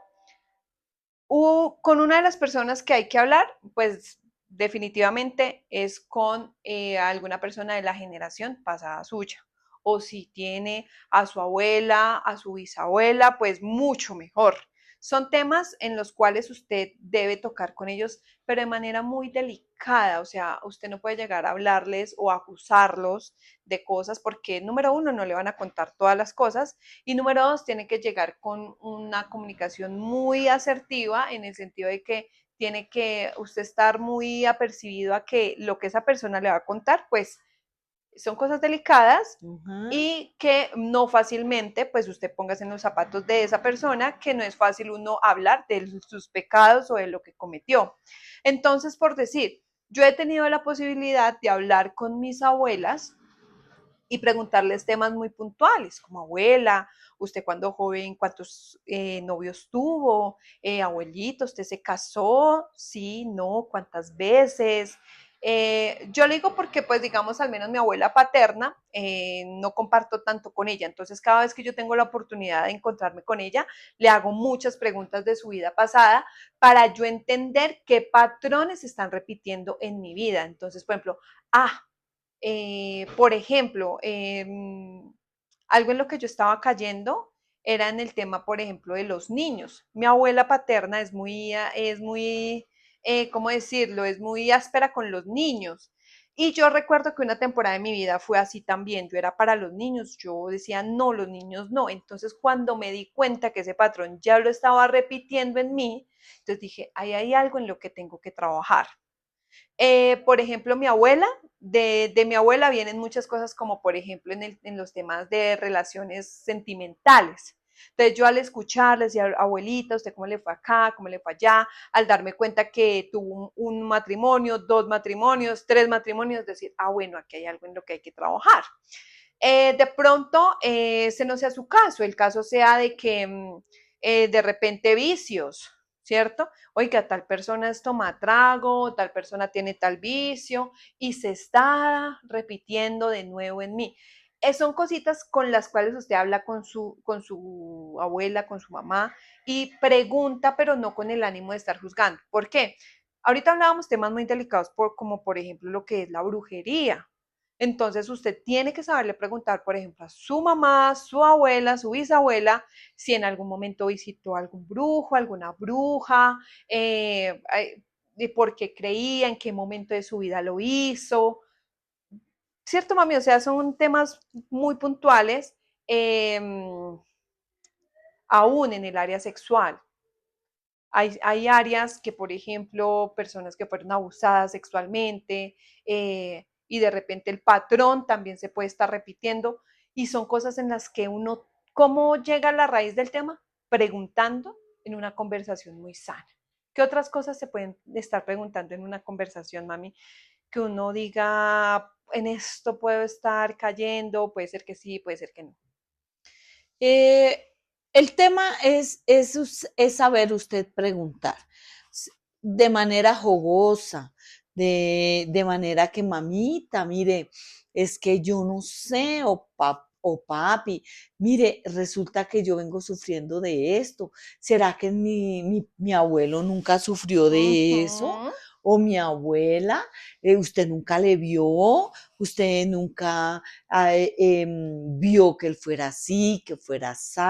con una de las personas que hay que hablar, pues definitivamente es con alguna persona de la generación pasada suya. O si tiene a su abuela, a su bisabuela, pues mucho mejor. Son temas en los cuales usted debe tocar con ellos, pero de manera muy delicada. O sea, usted no puede llegar a hablarles o acusarlos de cosas porque, número uno, no le van a contar todas las cosas, y número dos, tiene que llegar con una comunicación muy asertiva en el sentido de que tiene que usted estar muy apercibido a que lo que esa persona le va a contar, pues son cosas delicadas, Ajá. y que no fácilmente, pues usted póngase en los zapatos de esa persona, que no es fácil uno hablar de sus pecados o de lo que cometió. Entonces, por decir, yo he tenido la posibilidad de hablar con mis abuelas y preguntarles temas muy puntuales, como abuela, usted cuando joven, ¿cuántos novios tuvo? Abuelito, ¿usted se casó? Sí, no, ¿cuántas veces? Yo le digo porque, pues, digamos, al menos mi abuela paterna, no comparto tanto con ella. Entonces, cada vez que yo tengo la oportunidad de encontrarme con ella, le hago muchas preguntas de su vida pasada para yo entender qué patrones se están repitiendo en mi vida. Entonces, por ejemplo, por ejemplo, algo en lo que yo estaba cayendo era en el tema, por ejemplo, de los niños. Mi abuela paterna ¿cómo decirlo? Es muy áspera con los niños. Y yo recuerdo que una temporada de mi vida fue así también. Yo era para los niños, yo decía, no, los niños no. Entonces, cuando me di cuenta que ese patrón ya lo estaba repitiendo en mí, entonces dije, ahí hay algo en lo que tengo que trabajar. Por ejemplo, mi abuela, de mi abuela vienen muchas cosas como, por ejemplo, en los temas de relaciones sentimentales. Entonces yo al escuchar, le decía, abuelita, ¿usted cómo le fue acá? ¿Cómo le fue allá? Al darme cuenta que tuvo un matrimonio, dos matrimonios, tres matrimonios, decir, bueno, aquí hay algo en lo que hay que trabajar. De pronto, ese no sea su caso, el caso sea de que de repente vicios, ¿cierto? Oiga, tal persona es toma trago, tal persona tiene tal vicio y se está repitiendo de nuevo en mí. Son cositas con las cuales usted habla con su abuela, con su mamá y pregunta, pero no con el ánimo de estar juzgando. ¿Por qué? Ahorita hablábamos temas muy delicados como por ejemplo lo que es la brujería. Entonces usted tiene que saberle preguntar, por ejemplo, a su mamá, su abuela, su bisabuela, si en algún momento visitó algún brujo, alguna bruja, de por qué creía, en qué momento de su vida lo hizo. ¿Cierto, mami? O sea, son temas muy puntuales, eh, aún en el área sexual. Hay áreas que, por ejemplo, personas que fueron abusadas sexualmente y de repente el patrón también se puede estar repitiendo y son cosas en las que uno, ¿cómo llega a la raíz del tema? Preguntando en una conversación muy sana. ¿Qué otras cosas se pueden estar preguntando en una conversación, mami? Que uno diga, en esto puedo estar cayendo, puede ser que sí, puede ser que no. Eh, el tema es saber usted preguntar de manera jogosa, de manera que mamita, mire, es que yo no sé, o papi, mire, resulta que yo vengo sufriendo de esto. ¿Será que mi abuelo nunca sufrió de eso? Ujú. O mi abuela, usted nunca le vio, usted nunca vio que él fuera así, que fuera así,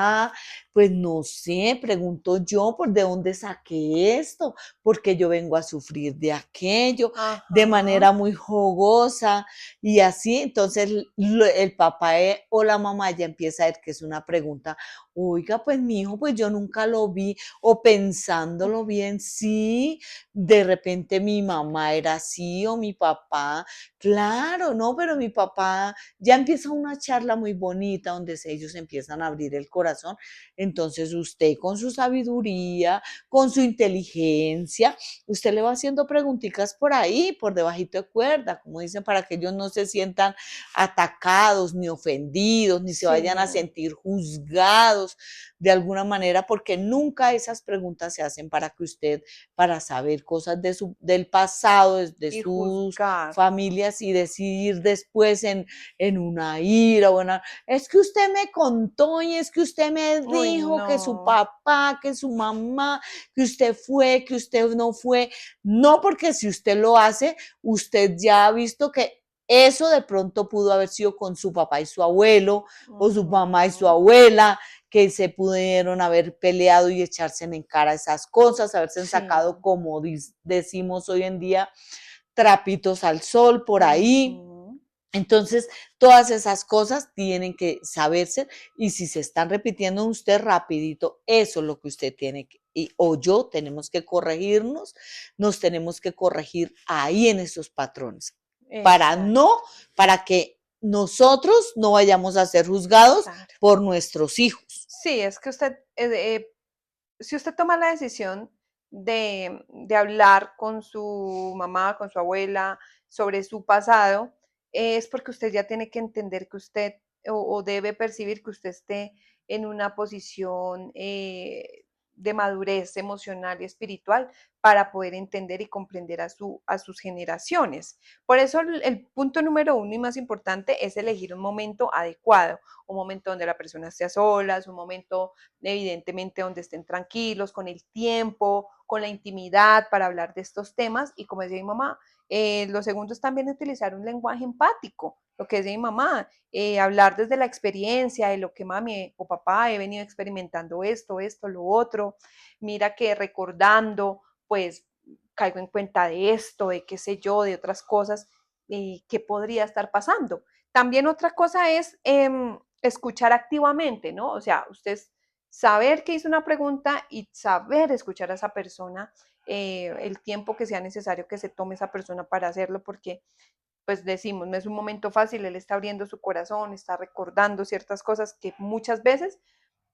pues no sé, pregunto yo por de dónde saqué esto, porque yo vengo a sufrir de aquello, de Ajá. manera muy jogosa y así, entonces el papá o la mamá ya empieza a ver que es una pregunta, oiga, pues mi hijo, pues yo nunca lo vi, o pensándolo bien, sí, de repente mi mamá era así o mi papá, claro, no, pero mi papá ya empieza una charla muy bonita donde ellos empiezan a abrir el corazón. Entonces usted con su sabiduría, con su inteligencia, usted le va haciendo preguntitas por ahí, por debajito de cuerda, como dicen, para que ellos no se sientan atacados, ni ofendidos, ni se vayan a Sí. sentir juzgados de alguna manera, porque nunca esas preguntas se hacen para que usted, para saber cosas del pasado, de Y sus juzgar. familias y decidir después en una ira o es que usted me contó y es que usted me Uy, dijo que su no. papá, que su mamá, que usted fue, que usted no fue. No, porque si usted lo hace, usted ya ha visto que eso de pronto pudo haber sido con su papá y su abuelo, o su mamá y su Ujú. abuela, que se pudieron haber peleado y echarse en cara esas cosas, haberse Sí. sacado, como decimos hoy en día, trapitos al sol por ahí. Ujú. Entonces, todas esas cosas tienen que saberse y si se están repitiendo usted rapidito, eso es lo que usted tiene que, o yo tenemos que corregirnos, nos tenemos que corregir ahí en esos patrones, para Exacto. no, para que nosotros no vayamos a ser juzgados Claro. por nuestros hijos. Sí, es que usted, si usted toma la decisión de hablar con su mamá, con su abuela sobre su pasado, es porque usted ya tiene que entender que usted o debe percibir que usted esté en una posición de madurez emocional y espiritual para poder entender y comprender a sus generaciones. Por eso el punto número uno y más importante es elegir un momento adecuado, un momento donde la persona esté a solas, un momento evidentemente donde estén tranquilos, con el tiempo, con la intimidad para hablar de estos temas. Y como decía mi mamá, lo segundo es también utilizar un lenguaje empático, lo que decía mi mamá, hablar desde la experiencia de lo que mami o papá he venido experimentando esto, lo otro. Mira que recordando, pues caigo en cuenta de esto, de qué sé yo, de otras cosas, que podría estar pasando. También otra cosa es escuchar activamente, ¿no? O sea, usted saber que hizo una pregunta y saber escuchar a esa persona el tiempo que sea necesario que se tome esa persona para hacerlo, porque pues decimos, no es un momento fácil, él está abriendo su corazón, está recordando ciertas cosas que muchas veces,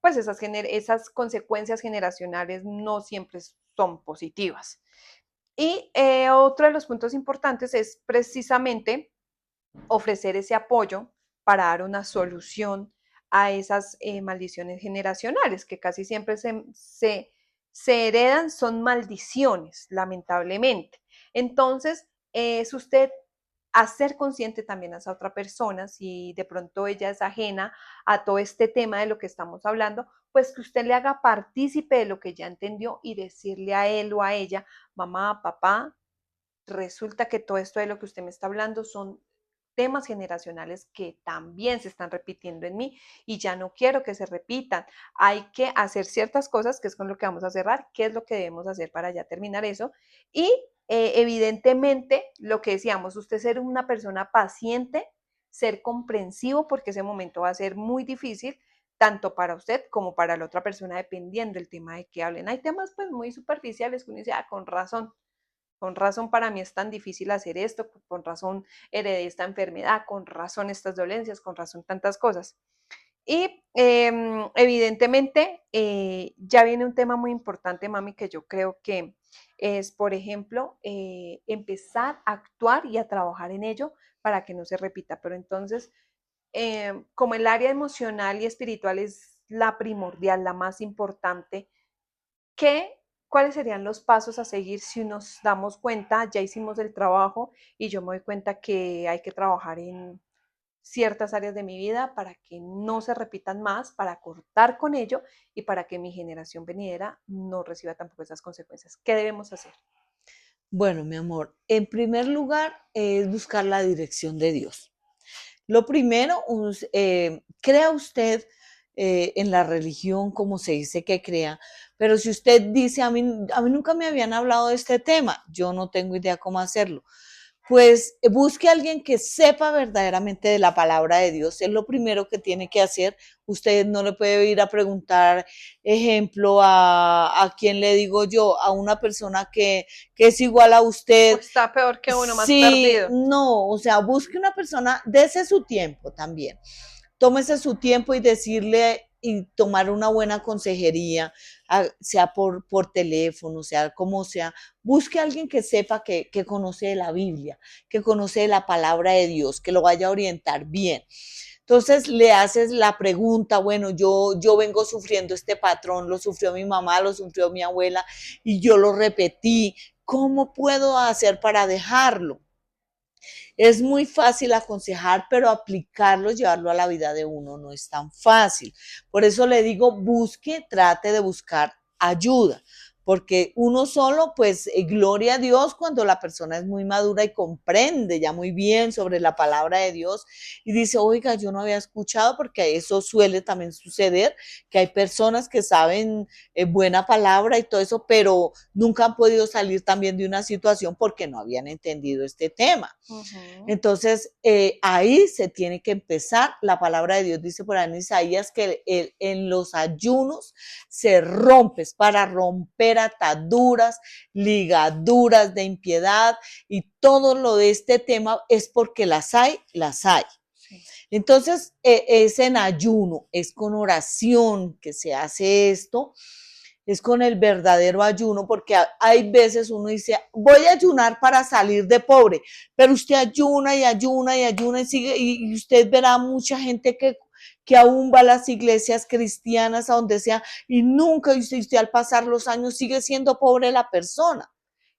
pues esas consecuencias generacionales no siempre son positivas. Y otro de los puntos importantes es precisamente ofrecer ese apoyo para dar una solución a esas maldiciones generacionales que casi siempre se heredan, son maldiciones, lamentablemente. Entonces, es usted hacer consciente también a esa otra persona, si de pronto ella es ajena a todo este tema de lo que estamos hablando, pues que usted le haga partícipe de lo que ya entendió y decirle a él o a ella, mamá, papá, resulta que todo esto de lo que usted me está hablando son temas generacionales que también se están repitiendo en mí y ya no quiero que se repitan. Hay que hacer ciertas cosas, que es con lo que vamos a cerrar, qué es lo que debemos hacer para ya terminar eso. Y evidentemente, lo que decíamos, usted ser una persona paciente, ser comprensivo, porque ese momento va a ser muy difícil, tanto para usted como para la otra persona, dependiendo del tema de que hablen. Hay temas pues muy superficiales que uno dice, ah, con razón para mí es tan difícil hacer esto, con razón heredé esta enfermedad, con razón estas dolencias, con razón tantas cosas. Y evidentemente ya viene un tema muy importante, mami, que yo creo que es, por ejemplo, empezar a actuar y a trabajar en ello para que no se repita. Pero entonces, como el área emocional y espiritual es la primordial, la más importante, ¿qué, cuáles serían los pasos a seguir si nos damos cuenta, ya hicimos el trabajo y yo me doy cuenta que hay que trabajar en ciertas áreas de mi vida para que no se repitan más, para cortar con ello y para que mi generación venidera no reciba tampoco esas consecuencias? ¿Qué debemos hacer? Bueno, mi amor, en primer lugar es buscar la dirección de Dios. Lo primero, crea usted en la religión como se dice que crea, pero si usted dice, a mí nunca me habían hablado de este tema, yo no tengo idea cómo hacerlo, pues busque a alguien que sepa verdaderamente de la palabra de Dios. Es lo primero que tiene que hacer. Usted no le puede ir a preguntar, ejemplo, a quién le digo yo, a una persona que es igual a O usted. está peor que uno, más Sí, perdido. no, o sea, busque una persona, dese su tiempo también. Tómese su tiempo y decirle y tomar una buena consejería, sea por teléfono, sea como sea. Busque a alguien que sepa que conoce de la Biblia, que conoce de la palabra de Dios, que lo vaya a orientar bien. Entonces le haces la pregunta, bueno, yo vengo sufriendo este patrón, lo sufrió mi mamá, lo sufrió mi abuela y yo lo repetí. ¿Cómo puedo hacer para dejarlo? Es muy fácil aconsejar, pero aplicarlo, llevarlo a la vida de uno no es tan fácil. Por eso le digo, busque, trate de buscar ayuda, porque uno solo, pues, gloria a Dios cuando la persona es muy madura y comprende ya muy bien sobre la palabra de Dios y dice, oiga, yo no había escuchado, porque eso suele también suceder, que hay personas que saben buena palabra y todo eso, pero nunca han podido salir también de una situación porque no habían entendido este tema. Entonces, ahí se tiene que empezar. La palabra de Dios dice por ahí en Isaías que en los ayunos se rompe, es para romper ataduras, ligaduras de impiedad y todo lo de este tema es porque las hay, las hay. Sí. Entonces, es en ayuno, es con oración que se hace esto. es con el verdadero ayuno, porque hay veces uno dice, voy a ayunar para salir de pobre, pero usted ayuna y ayuna y ayuna y sigue, y usted verá mucha gente que aún va a las iglesias cristianas, a donde sea, y nunca, y usted al pasar los años sigue siendo pobre la persona.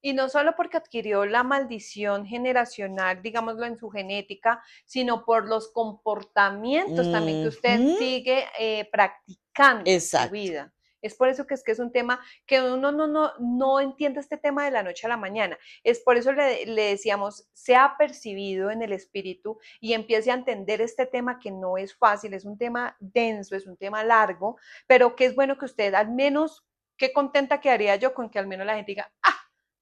Y no solo porque adquirió la maldición generacional, digámoslo en su genética, sino por los comportamientos también que usted Ujú. sigue practicando en su Exacto. vida. Es por eso que es un tema que uno no entiende este tema de la noche a la mañana. Es por eso le decíamos, sea percibido en el espíritu y empiece a entender este tema que no es fácil, es un tema denso, es un tema largo, pero que es bueno que usted al menos, qué contenta quedaría yo con que al menos la gente diga, ah,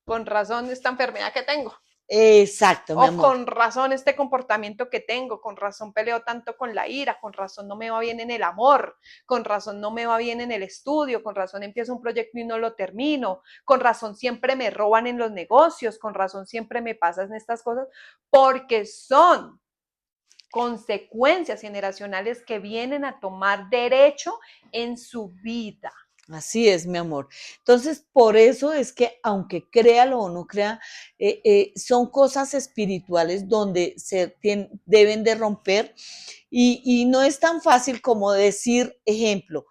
con razón esta enfermedad que tengo, Exacto, mi o amor. con razón este comportamiento que tengo, con razón peleo tanto con la ira, con razón no me va bien en el amor, con razón no me va bien en el estudio, con razón empiezo un proyecto y no lo termino, con razón siempre me roban en los negocios, con razón siempre me pasan estas cosas, porque son consecuencias generacionales que vienen a tomar derecho en su vida. Así es, mi amor. Entonces, por eso es que, aunque créalo o no crea, son cosas espirituales donde deben de romper y no es tan fácil como decir, ejemplo,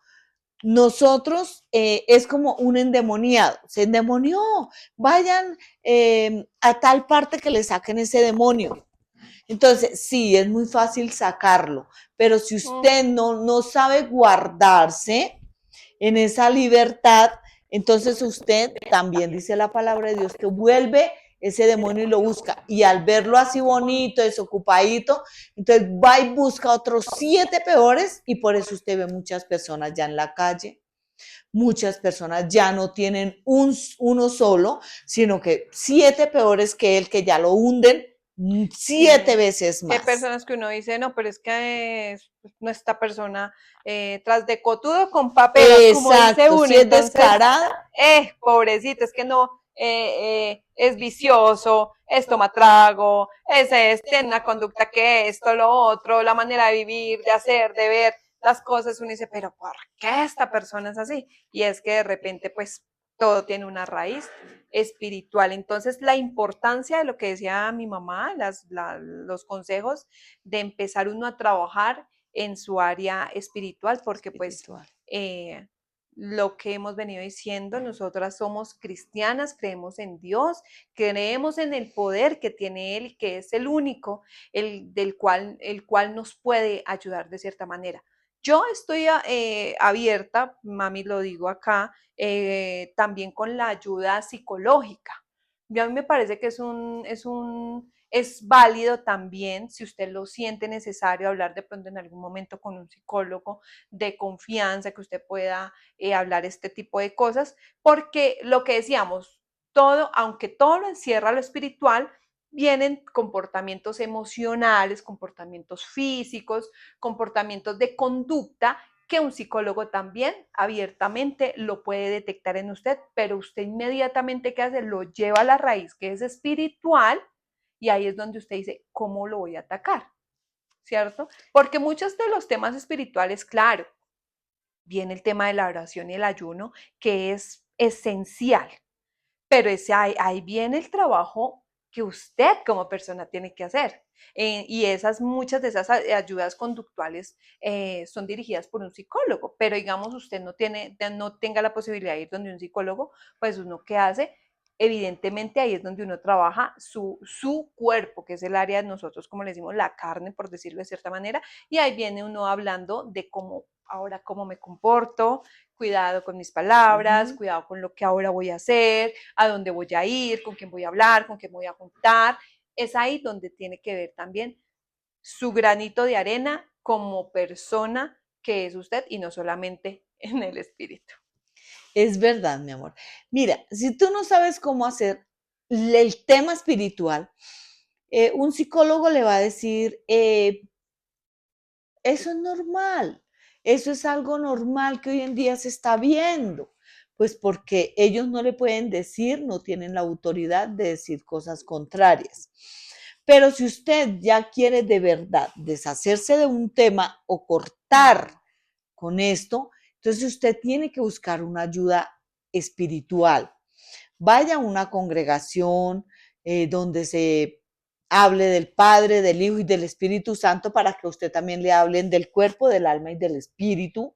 nosotros es como un endemoniado, se endemonió, vayan a tal parte que le saquen ese demonio. Entonces, sí, es muy fácil sacarlo, pero si usted no sabe guardarse en esa libertad, entonces usted también dice la palabra de Dios que vuelve ese demonio y lo busca. Y al verlo así bonito, desocupadito, entonces va y busca otros 7 peores y por eso usted ve muchas personas ya en la calle. Muchas personas ya no tienen uno solo, sino que 7 peores que él, que ya lo hunden 7 Sí, veces que hay más. personas que uno dice, no, pero es que no esta persona tras de cotudo con paperas, como dice Exacto, uno, si es entonces, descarada, pobrecito, es que no, es vicioso, es toma trago, tiene una conducta que esto, lo otro, la manera de vivir, de hacer, de ver las cosas, uno dice, pero ¿por qué esta persona es así? Y es que de repente, pues, todo tiene una raíz espiritual. Entonces, la importancia de lo que decía mi mamá, los consejos de empezar uno a trabajar en su área espiritual, porque pues espiritual. lo que hemos venido diciendo, nosotras somos cristianas, creemos en Dios, creemos en el poder que tiene Él, que es el único, el cual nos puede ayudar de cierta manera. Yo estoy abierta, mami, lo digo acá, también con la ayuda psicológica. Y a mí me parece que es válido también, si usted lo siente necesario, hablar de pronto en algún momento con un psicólogo de confianza, que usted pueda hablar este tipo de cosas, porque lo que decíamos, todo, aunque todo lo encierra lo espiritual, vienen comportamientos emocionales, comportamientos físicos, comportamientos de conducta que un psicólogo también abiertamente lo puede detectar en usted, pero usted inmediatamente, ¿qué hace? Lo lleva a la raíz, que es espiritual, y ahí es donde usted dice, ¿cómo lo voy a atacar? ¿Cierto? Porque muchos de los temas espirituales, claro, viene el tema de la oración y el ayuno, que es esencial, pero ahí viene el trabajo que usted como persona tiene que hacer. Y muchas de esas ayudas conductuales son dirigidas por un psicólogo, pero digamos usted no tenga la posibilidad de ir donde un psicólogo, pues uno qué hace, evidentemente ahí es donde uno trabaja su cuerpo, que es el área de nosotros, como le decimos, la carne, por decirlo de cierta manera, y ahí viene uno hablando de cómo me comporto, cuidado con mis palabras, Ujú. cuidado con lo que ahora voy a hacer, a dónde voy a ir, con quién voy a hablar, con quién voy a juntar. Es ahí donde tiene que ver también su granito de arena como persona que es usted y no solamente en el espíritu. Es verdad, mi amor. Mira, si tú no sabes cómo hacer el tema espiritual, un psicólogo le va a decir, eso es normal, eso es algo normal que hoy en día se está viendo, pues porque ellos no le pueden decir, no tienen la autoridad de decir cosas contrarias. Pero si usted ya quiere de verdad deshacerse de un tema o cortar con esto, entonces usted tiene que buscar una ayuda espiritual. Vaya a una congregación donde se hable del Padre, del Hijo y del Espíritu Santo para que usted también le hablen del cuerpo, del alma y del espíritu.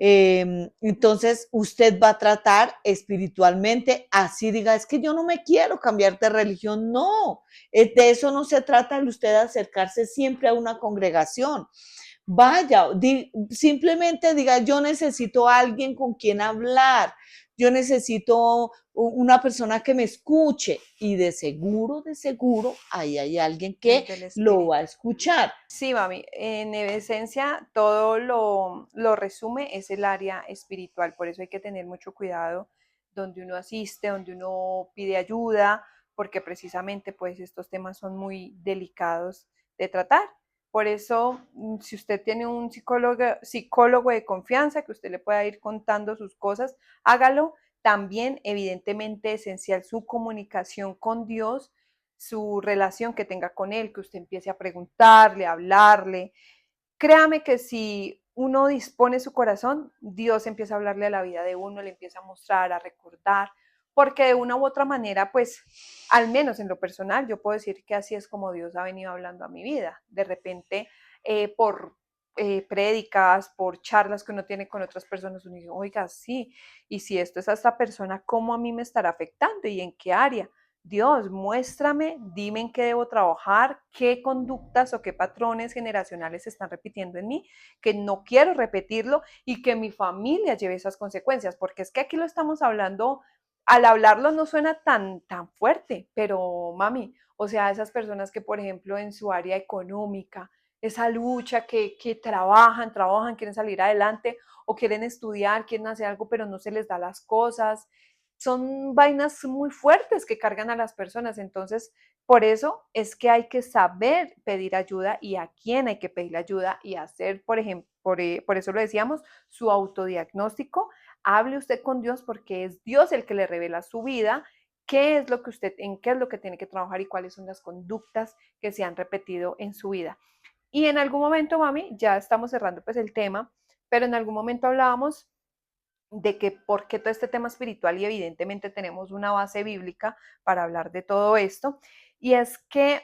Entonces usted va a tratar espiritualmente, así diga, es que yo no me quiero cambiar de religión. No, de eso no se trata de usted acercarse siempre a una congregación. Vaya, simplemente diga, yo necesito a alguien con quien hablar, yo necesito una persona que me escuche y de seguro, ahí hay alguien que Del lo va a espíritu. escuchar. Sí, mami, en esencia todo lo resume es el área espiritual, por eso hay que tener mucho cuidado donde uno asiste, donde uno pide ayuda, porque precisamente pues estos temas son muy delicados de tratar. Por eso, si usted tiene un psicólogo de confianza que usted le pueda ir contando sus cosas, hágalo. También, evidentemente, esencial su comunicación con Dios, su relación que tenga con él, que usted empiece a preguntarle, a hablarle. Créame que si uno dispone su corazón, Dios empieza a hablarle a la vida de uno, le empieza a mostrar, a recordar, porque de una u otra manera, pues, al menos en lo personal, yo puedo decir que así es como Dios ha venido hablando a mi vida. De repente, por prédicas, por charlas que uno tiene con otras personas, uno dice, oiga, sí, y si esto es a esta persona, ¿cómo a mí me estará afectando y en qué área? Dios, muéstrame, dime en qué debo trabajar, qué conductas o qué patrones generacionales se están repitiendo en mí, que no quiero repetirlo y que mi familia lleve esas consecuencias, porque es que aquí lo estamos hablando, al hablarlo no suena tan fuerte, pero mami, o sea, esas personas que, por ejemplo, en su área económica, esa lucha que trabajan, quieren salir adelante o quieren estudiar, quieren hacer algo, pero no se les da las cosas, son vainas muy fuertes que cargan a las personas. Entonces, por eso es que hay que saber pedir ayuda y a quién hay que pedir ayuda y hacer, por ejemplo, por eso lo decíamos, su autodiagnóstico. Hable usted con Dios porque es Dios el que le revela su vida, qué es lo que usted, en qué es lo que tiene que trabajar y cuáles son las conductas que se han repetido en su vida. Y en algún momento, mami, ya estamos cerrando pues el tema, pero en algún momento hablábamos de que por qué todo este tema espiritual y evidentemente tenemos una base bíblica para hablar de todo esto. Y es que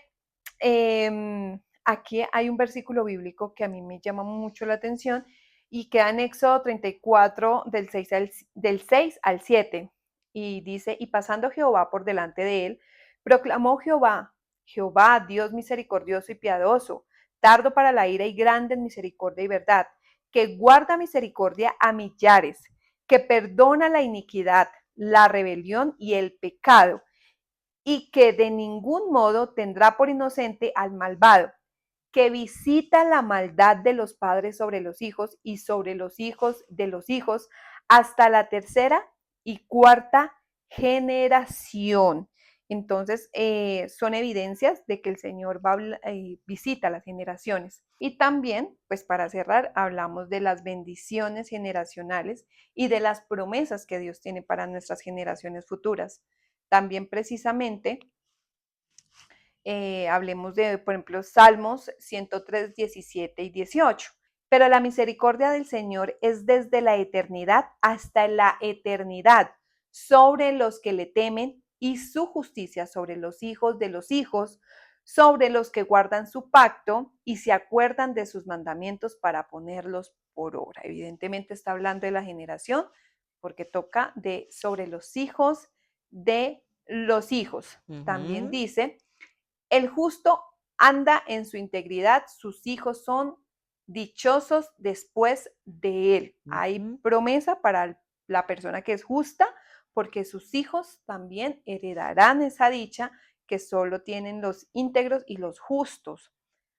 aquí hay un versículo bíblico que a mí me llama mucho la atención y queda en Éxodo 34 del 6 al 7 y dice, y pasando Jehová por delante de él, proclamó Jehová, Jehová, Dios misericordioso y piadoso, tardo para la ira y grande en misericordia y verdad, que guarda misericordia a millares, que perdona la iniquidad, la rebelión y el pecado, y que de ningún modo tendrá por inocente al malvado, que visita la maldad de los padres sobre los hijos y sobre los hijos de los hijos hasta la tercera y cuarta generación. Entonces, son evidencias de que el Señor visita las generaciones. Y también, pues para cerrar, hablamos de las bendiciones generacionales y de las promesas que Dios tiene para nuestras generaciones futuras. También precisamente hablemos de, por ejemplo, Salmos 103, 17 y 18. Pero la misericordia del Señor es desde la eternidad hasta la eternidad sobre los que le temen y su justicia sobre los hijos de los hijos, sobre los que guardan su pacto y se acuerdan de sus mandamientos para ponerlos por obra. Evidentemente está hablando de la generación porque toca de sobre los hijos de los hijos. También dice, el justo anda en su integridad, sus hijos son dichosos después de él. Hay promesa para la persona que es justa, porque sus hijos también heredarán esa dicha que solo tienen los íntegros y los justos.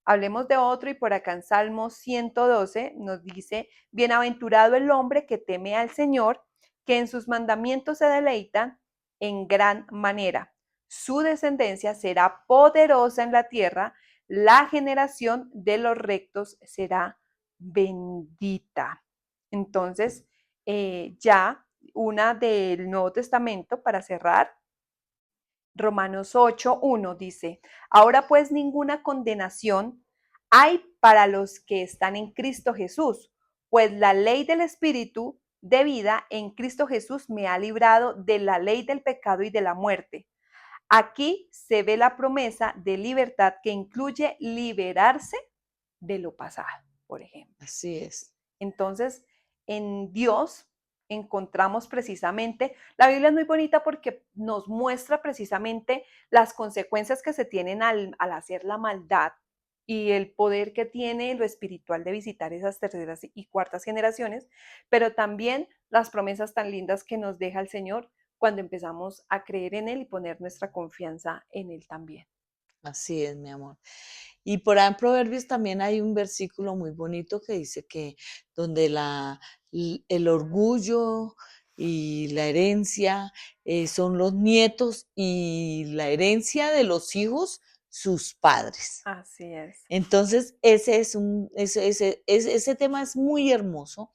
Hablemos de otro y por acá en Salmo 112 nos dice, bienaventurado el hombre que teme al Señor, que en sus mandamientos se deleitan en gran manera. Su descendencia será poderosa en la tierra, la generación de los rectos será bendita. Entonces, ya una del Nuevo Testamento para cerrar, Romanos 8:1 dice, ahora pues ninguna condenación hay para los que están en Cristo Jesús, pues la ley del Espíritu de vida en Cristo Jesús me ha librado de la ley del pecado y de la muerte. Aquí se ve la promesa de libertad que incluye liberarse de lo pasado, por ejemplo. Así es. Entonces, en Dios encontramos precisamente, la Biblia es muy bonita porque nos muestra precisamente las consecuencias que se tienen al hacer la maldad y el poder que tiene lo espiritual de visitar esas terceras y cuartas generaciones, pero también las promesas tan lindas que nos deja el Señor cuando empezamos a creer en Él y poner nuestra confianza en Él también. Así es, mi amor. Y por ahí en Proverbios también hay un versículo muy bonito que dice que donde el orgullo y la herencia son los nietos y la herencia de los hijos, sus padres. Así es. Entonces, ese tema es muy hermoso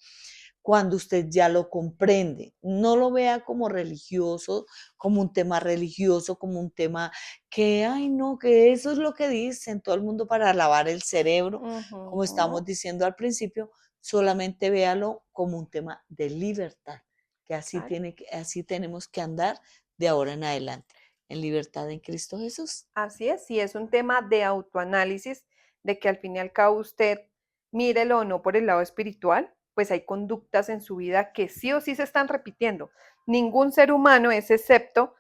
cuando usted ya lo comprende. No lo vea como religioso, como un tema religioso, como un tema que, ay, no, que eso es lo que dicen todo el mundo para lavar el cerebro, como estamos diciendo al principio, solamente véalo como un tema de libertad, que Exacto. así tenemos que andar de ahora en adelante, en libertad en Cristo Jesús. Así es, sí, es un tema de autoanálisis, de que al fin y al cabo usted mírelo o no por el lado espiritual, pues hay conductas en su vida que sí o sí se están repitiendo. Ningún ser humano es excepto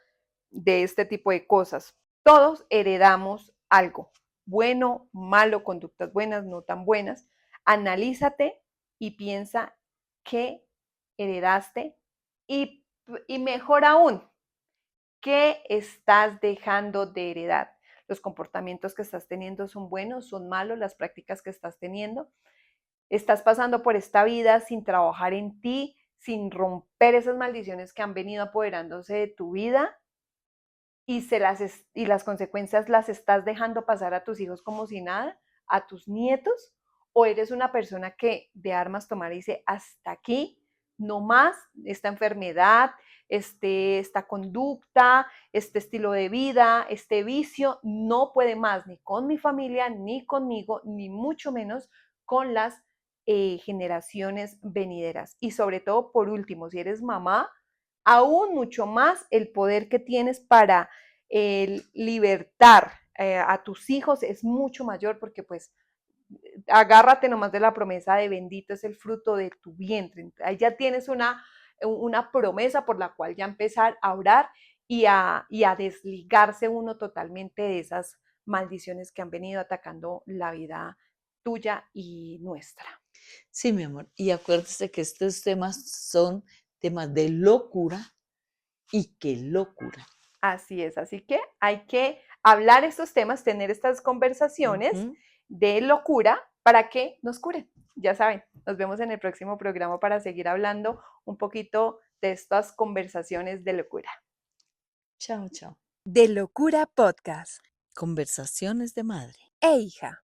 de este tipo de cosas. Todos heredamos algo, bueno, malo, conductas buenas, no tan buenas. Analízate y piensa qué heredaste y mejor aún, ¿qué estás dejando de heredar? Los comportamientos que estás teniendo son buenos, son malos, las prácticas que estás teniendo. Estás pasando por esta vida sin trabajar en ti, sin romper esas maldiciones que han venido apoderándose de tu vida y las consecuencias las estás dejando pasar a tus hijos como si nada, a tus nietos, o eres una persona que de armas tomar y dice, hasta aquí, no más, esta enfermedad, esta conducta, este estilo de vida, este vicio, no puede más ni con mi familia, ni conmigo, ni mucho menos con las generaciones venideras. Y sobre todo, por último, si eres mamá, aún mucho más el poder que tienes para libertar a tus hijos es mucho mayor porque pues agárrate nomás de la promesa de bendito es el fruto de tu vientre. Ahí ya tienes una promesa por la cual ya empezar a orar y a desligarse uno totalmente de esas maldiciones que han venido atacando la vida tuya y nuestra. Sí, mi amor. Y acuérdese que estos temas son temas de locura y qué locura. Así es, así que hay que hablar estos temas, tener estas conversaciones Ujú. de locura para que nos curen. Ya saben, nos vemos en el próximo programa para seguir hablando un poquito de estas conversaciones de locura. Chao, chao. De Locura Podcast. Conversaciones de madre. E hija.